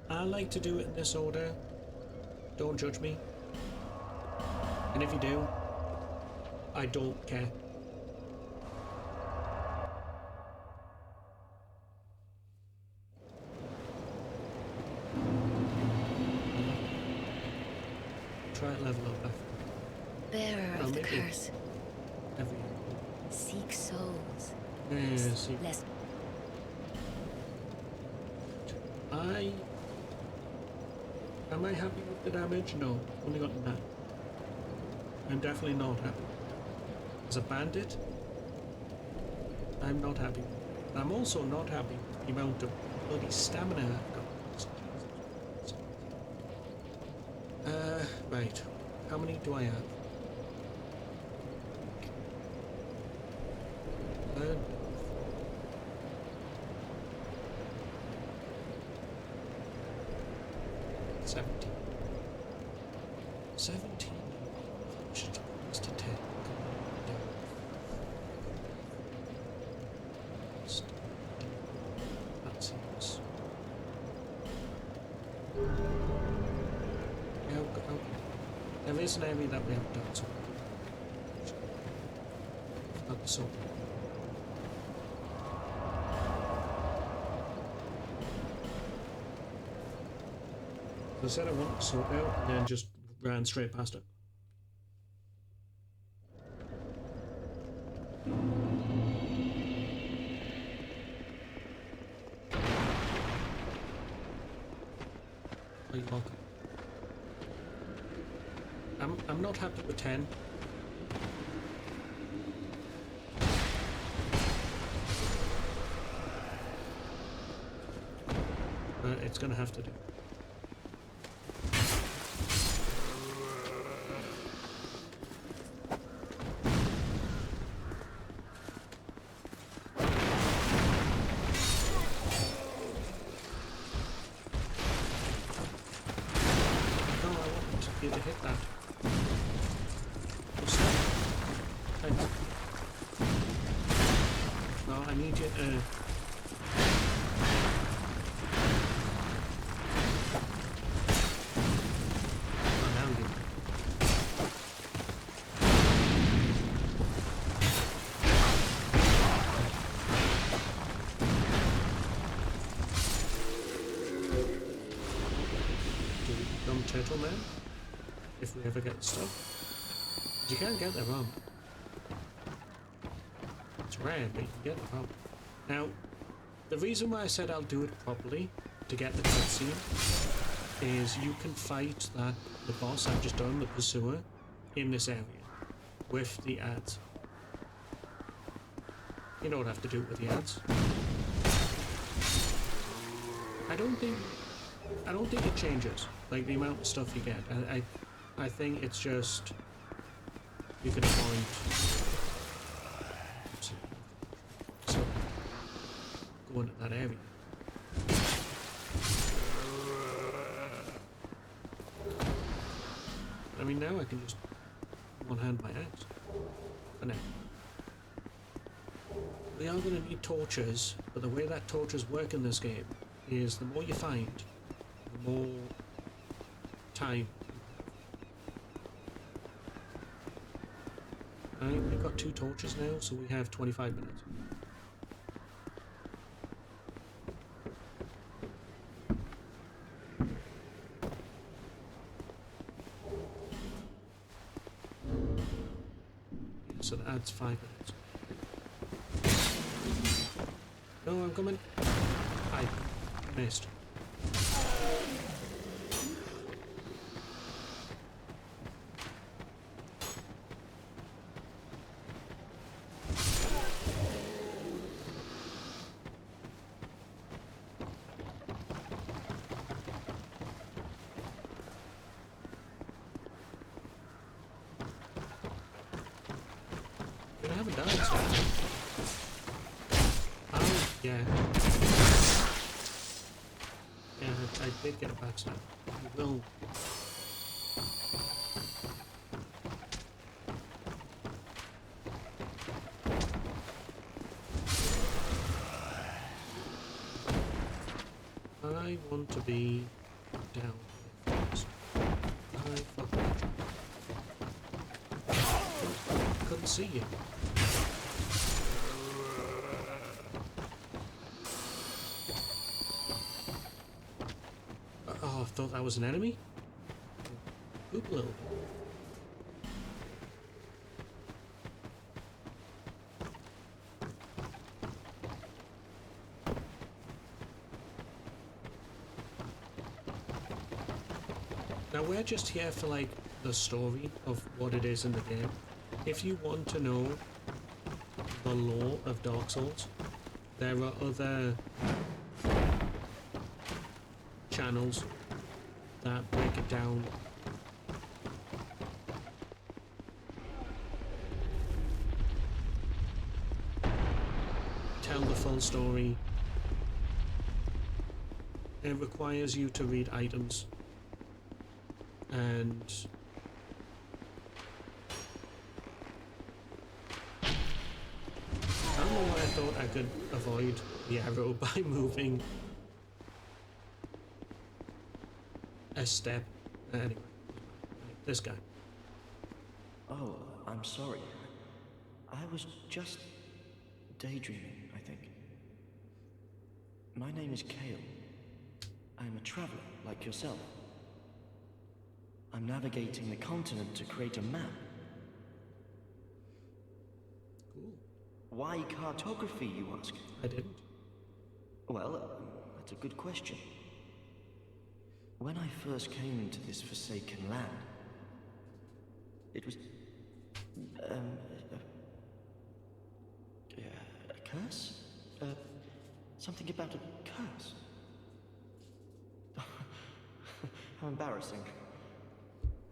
I like to do it in this order. Don't judge me. And if you do, I don't care. Try to level up after Bearer of the maybe. curse. every. Seek souls. Yeah, see. Less. Am I happy with the damage? No, only got 9. I'm definitely not happy. As a bandit, I'm not happy. I'm also not happy with the amount of bloody stamina I've got. Right. How many do I have? Uh, 17. 17. Should just to 10. That seems. Yeah, there is an area that we haven't done, so. Not the sword. I said I wanted to sort out and then just ran straight past it. Are you welcome? I'm not happy with 10. But it's gonna have to do. To hit that. What's that? Thanks. No, I need you to... Oh, now you... Do we become Turtle Man? If we ever get stuff. You can't get them on. It's rare, but you can get them on. Now, the reason why I said I'll do it properly to get the cutscene is you can fight the boss I've just done, the pursuer, in this area with the ads. You don't have to do it with the ads. I don't think it changes, like the amount of stuff you get. I think it's just you can avoid so going to that area. I mean, now I can just one hand my axe. For now. We are going to need torches, but the way that torches work in this game is the more you find, the more time. We've got 2 torches now, so we have 25 minutes. So that adds 5 minutes. No, I'm coming. I missed. I haven't done it. Oh, yeah. I did get a backstab. You will. I want to be down here first. I fucking couldn't see you. Oh, I thought that was an enemy? Hooplo. Now we're just here for like the story of what it is in the game. If you want to know the lore of Dark Souls, there are other channels that break it down. Tell the full story. It requires you to read items. And I don't know why I thought I could avoid the arrow by moving a step. Anyway, this guy. Oh, I'm sorry. I was just daydreaming, I think. My name is Kale. I'm a traveler, like yourself. I'm navigating the continent to create a map. Cool. Why cartography, you ask? I didn't. Well, that's a good question. When I first came to this forsaken land, it was... a curse? Something about a curse? How embarrassing.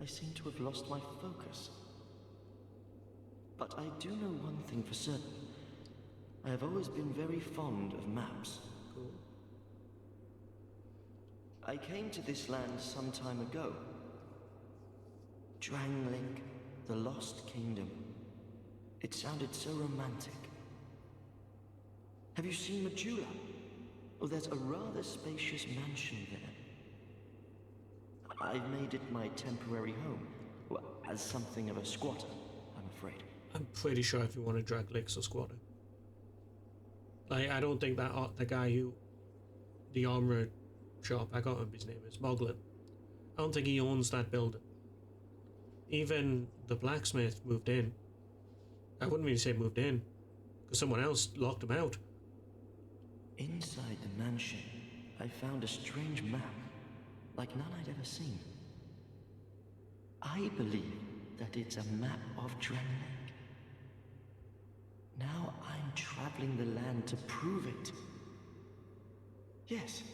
I seem to have lost my focus. But I do know one thing for certain. I have always been very fond of maps. Cool. I came to this land some time ago. Drangleic, the Lost Kingdom. It sounded so romantic. Have you seen Majula? Oh, there's a rather spacious mansion there. I've made it my temporary home. Well, as something of a squatter, I'm afraid. I'm pretty sure if you want to drag Licks or squatter. Like, I don't think that the guy who... The armor shop, I can't remember his name, is Moglin. I don't think he owns that building. Even the blacksmith moved in. I wouldn't really say moved in, because someone else locked him out. Inside the mansion, I found a strange map, like none I'd ever seen. I believe that it's a map of Drangleic. Now I'm traveling the land to prove it. Yes,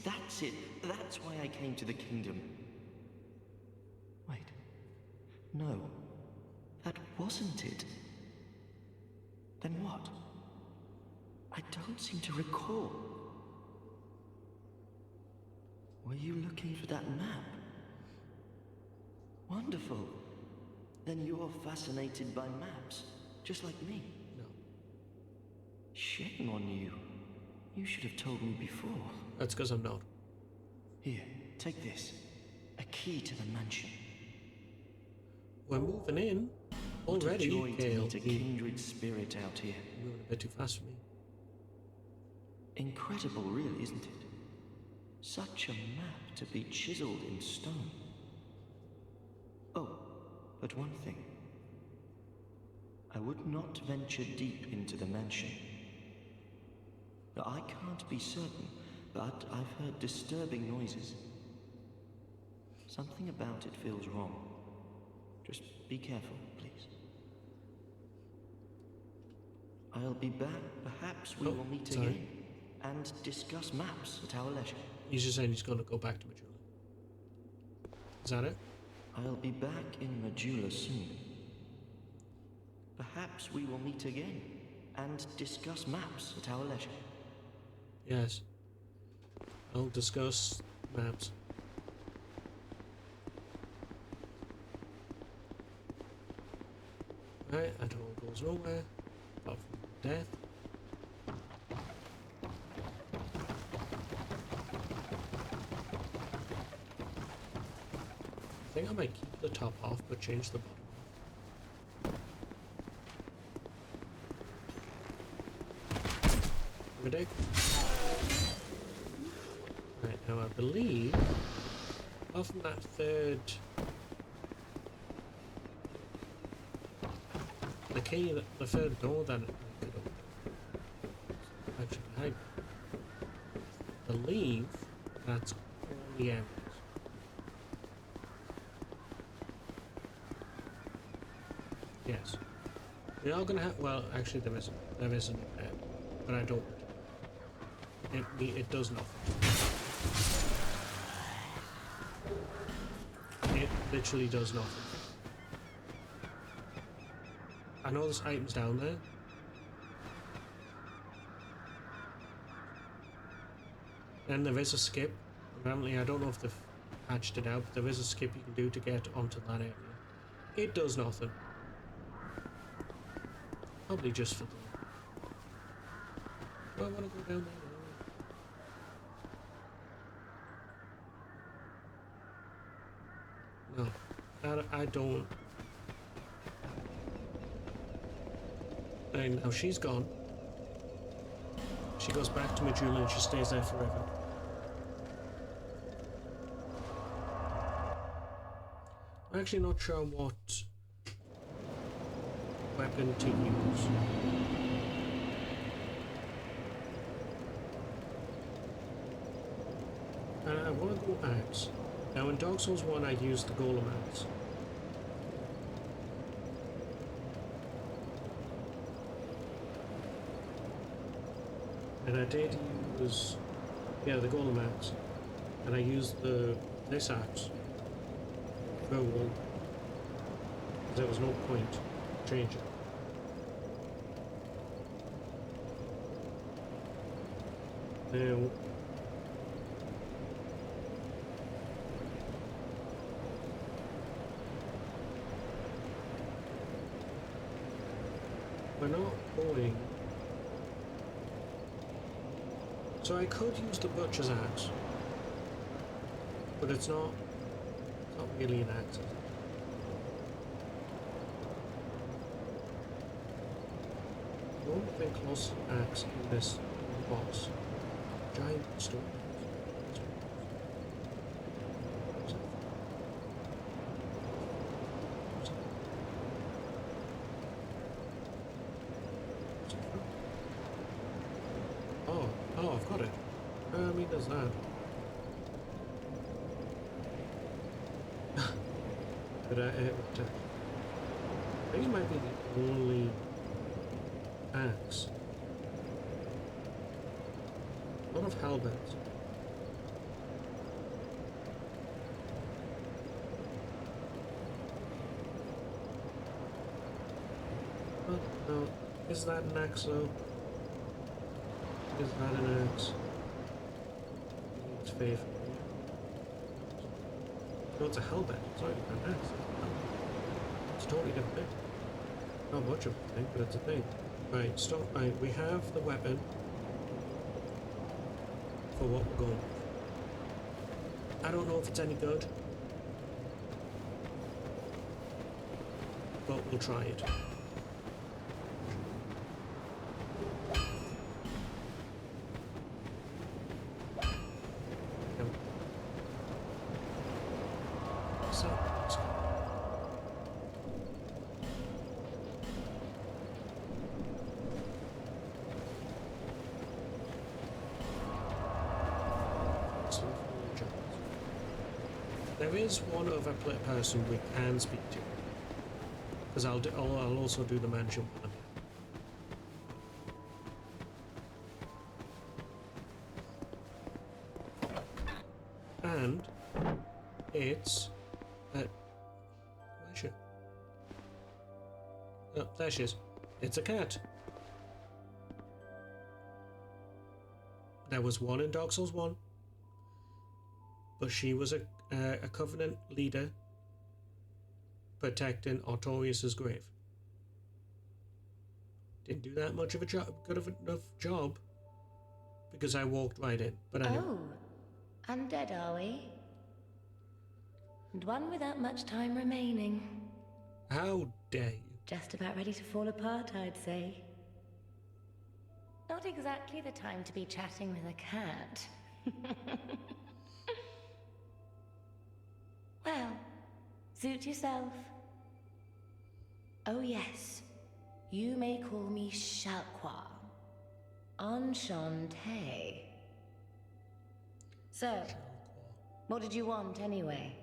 that's it. That's why I came to the kingdom. Wait, no, that wasn't it. Then what? I don't seem to recall. Were you looking for that map? Wonderful. Then you're fascinated by maps, just like me. No. Shame on you. You should have told me before. That's because I'm not. Here, take this. A key to the mansion. We're moving in. Already, what a joy to Kale. meet a kindred spirit out here. Moving a bit too fast for me. Incredible, really, isn't it? Such a map to be chiseled in stone. Oh, but one thing. I would not venture deep into the mansion. Now, I can't be certain, but I've heard disturbing noises. Something about it feels wrong. Just be careful, please. I'll be back. Perhaps we will meet again and discuss maps at our leisure. He's just saying he's going to go back to Majula. Is that it? I'll be back in Majula soon. Perhaps we will meet again and discuss maps at our leisure. Yes. I'll discuss maps. Right, that all goes nowhere. Apart from death. I think I might keep the top off but change the bottom. Right, now I believe apart from that third the key, the third door that I could open. Actually, I believe that's all the areas. Yes. We are gonna have, well actually there isn't there, but I don't. It does nothing. It literally does nothing. I know there's items down there. And there is a skip. Apparently, I don't know if they've patched it out, but there is a skip you can do to get onto that area. It does nothing. Probably just for the... Do I want to go down there? No, I don't. And now she's gone. She goes back to Majula and she stays there forever. I'm actually not sure what weapon to use. And I want to go axe. Now in Dark Souls 1 I used the Golem axe. And I did use, yeah, the Golem axe. And I used this axe for a wall. There was no point changing. Now we're not going. So I could use the butcher's axe, but it's not really an axe. The only thing close to an axe in this box, giant stone. Oh, I've got it. I mean, there's that. But I think it might be the only axe. A lot of halberds. Oh, no. Is that an axe though? Is that an axe? It's faithful. No, it's a hellbent. It's not even an axe. It's a totally different thing. Not much of a thing, but it's a thing. Right, stop. Right, we have the weapon for what we're going with. I don't know if it's any good, but we'll try it. There is one other person we can speak to, because I'll also do the mansion one. And it's where's she? Oh, there she is. It's a cat. There was one in Dark Souls 1. but she was a Covenant leader protecting Artorius's grave. Didn't do that much of a good enough job because I walked right in. But anyway. Oh, undead are we? And one without much time remaining. How dare you? Just about ready to fall apart, I'd say. Not exactly the time to be chatting with a cat. Well, suit yourself. Oh yes, you may call me Shalqua. Enchanté. So, what did you want anyway?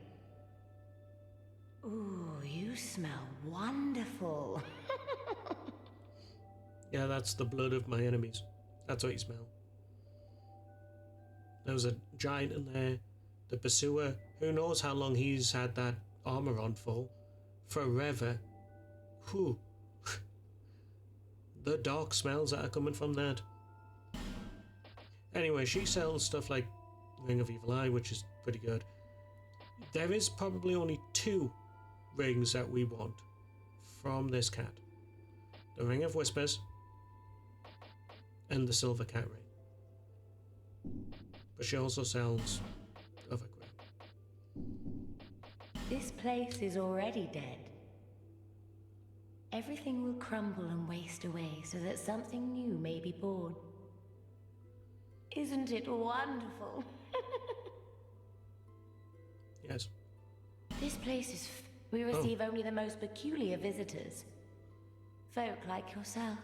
Ooh, you smell wonderful. Yeah, that's the blood of my enemies. That's what you smell. There was a giant in there. The pursuer, who knows how long he's had that armor on for? Forever. Whew. The dark smells that are coming from that. Anyway, she sells stuff like Ring of Evil Eye, which is pretty good. There is probably only 2 rings that we want from this cat. The Ring of Whispers and the Silver Cat Ring. But she also sells other crap. This place is already dead. Everything will crumble and waste away so that something new may be born. Isn't it wonderful? Yes. This place is... We receive only the most peculiar visitors. Folk like yourself.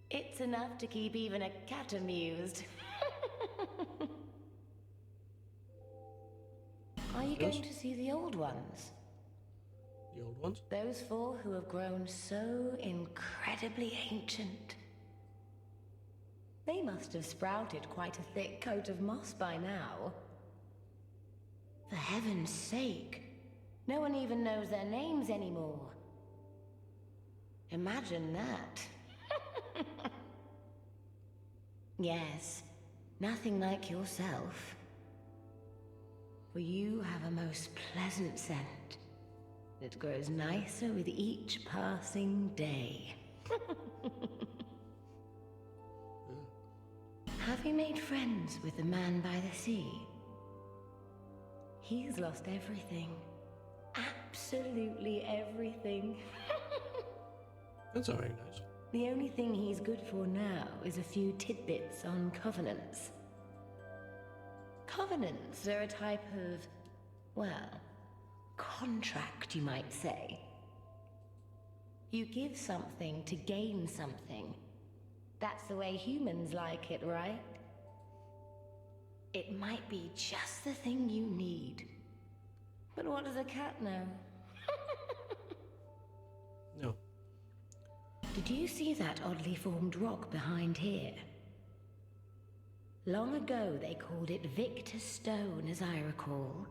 It's enough to keep even a cat amused. Are you going to see the old ones? The old ones? Those 4 who have grown so incredibly ancient. They must have sprouted quite a thick coat of moss by now. For heaven's sake, no one even knows their names anymore. Imagine that. Yes, nothing like yourself. For you have a most pleasant scent. It grows nicer with each passing day. Have you made friends with the man by the sea? He's lost everything. Absolutely everything. That's alright, nice. The only thing he's good for now is a few tidbits on covenants. Covenants are a type of, well, contract, you might say. You give something to gain something. That's the way humans like it, right? It might be just the thing you need. But what does a cat know? No. Did you see that oddly formed rock behind here? Long ago they called it Victor Stone, as I recall.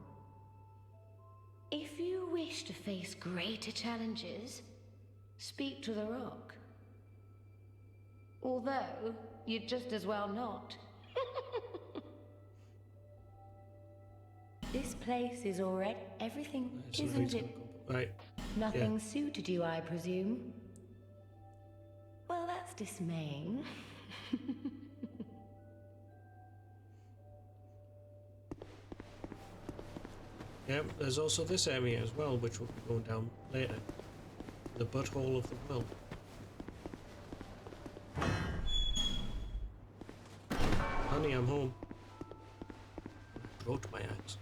If you wish to face greater challenges, speak to the rock. Although, you'd just as well not. This place is already everything, isn't it? Right. Nothing Yeah. suited you, I presume? Well, that's dismaying. Yeah, there's also this area as well, which we'll be going down later. The butthole of the world. Honey, I'm home. I brought my axe.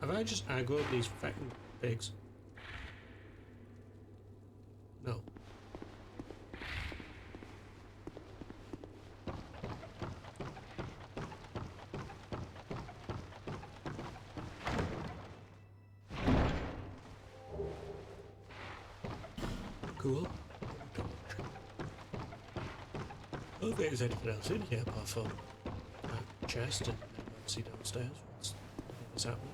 Have I just aggroed these fucking pigs? No. Cool. I don't think there's anything else in here apart from that chest and see downstairs. What's happening?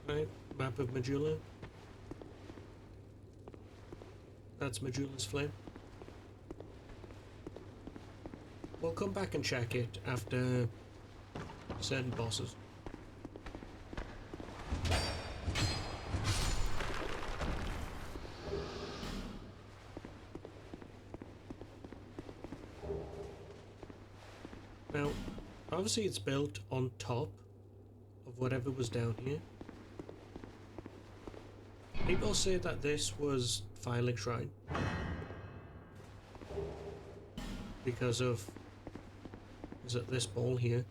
Right, map of Majula. That's Majula's flame. We'll come back and check it after certain bosses. Now, obviously it's built on top of whatever was down here. People say that this was Firelink Shrine because of, is it this ball here?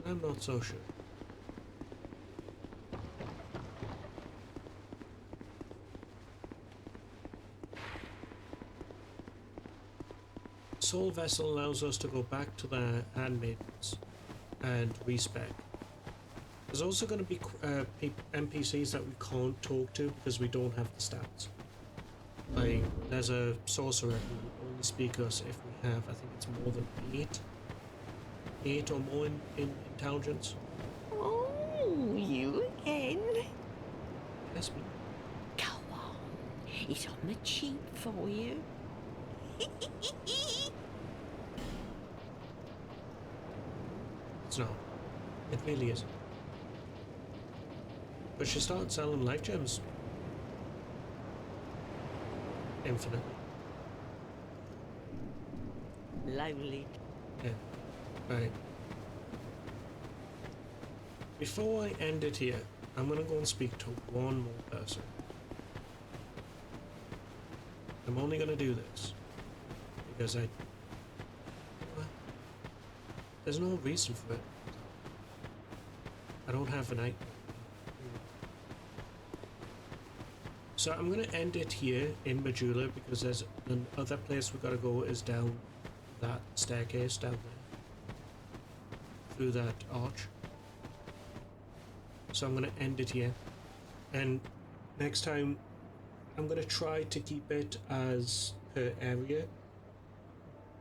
I'm not so sure. Soul Vessel allows us to go back to the handmaidens and respec. There's also going to be NPCs that we can't talk to because we don't have the stats. Like, there's a sorcerer who will only speak us if we have, I think it's more than 8 or more in intelligence. Oh, you again? Yes, me. Go on. It's on the cheap for you. It's not. It really isn't. But she started selling life gems infinitely. Lonely. Yeah. Right. Before I end it here, I'm gonna go and speak to one more person. I'm only gonna do this because well, there's no reason for it. I don't have an item. So I'm going to end it here in Majula because there's another place we've got to go is down that staircase down there. Through that arch. So I'm going to end it here. And next time I'm going to try to keep it as per area.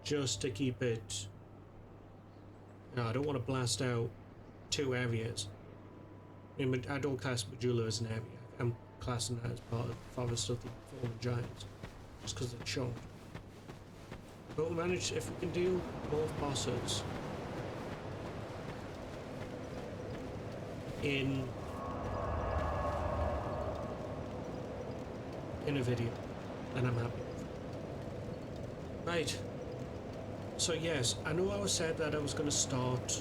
Just to keep it... No, I don't want to blast out 2 areas. I don't class Majula as an area. I'm classing that as part of Forest of the Fallen Giants, just because it's short. But we'll manage, if we can do both bosses in a video, then I'm happy. Right. So yes, I know I said that I was going to start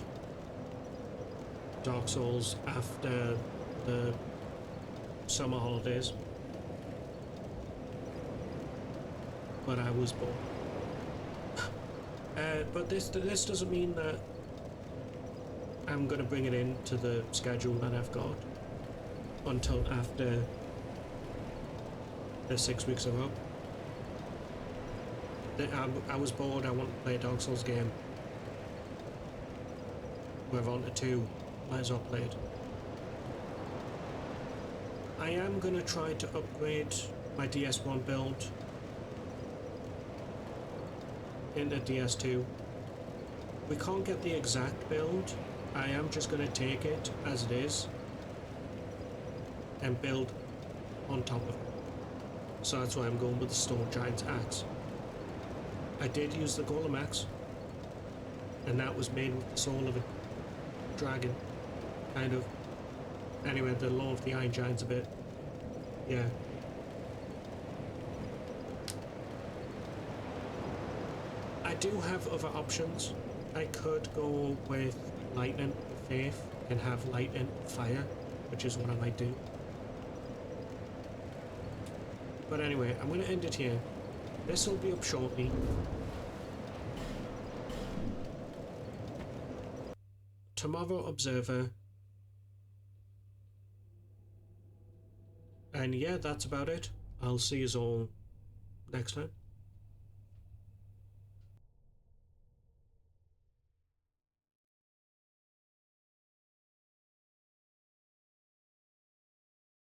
Dark Souls after the summer holidays, but I was bored. But this doesn't mean that I'm gonna bring it into the schedule that I've got until after the 6 weeks are up. I was bored. I want to play a Dark Souls game. We're on to 2. Might as well play it. I am going to try to upgrade my DS1 build into DS2. We can't get the exact build. I am just going to take it as it is and build on top of it. So that's why I'm going with the Stone Giant's Axe. I did use the Golem Axe, and that was made with the soul of a dragon, kind of. Anyway, the Law of the Iron Giants a bit. Yeah. I do have other options. I could go with Lightning Faith and have Lightning Fire, which is what I might do. But anyway, I'm going to end it here. This will be up shortly. Tomorrow Observer. And yeah, that's about it. I'll see you all next time.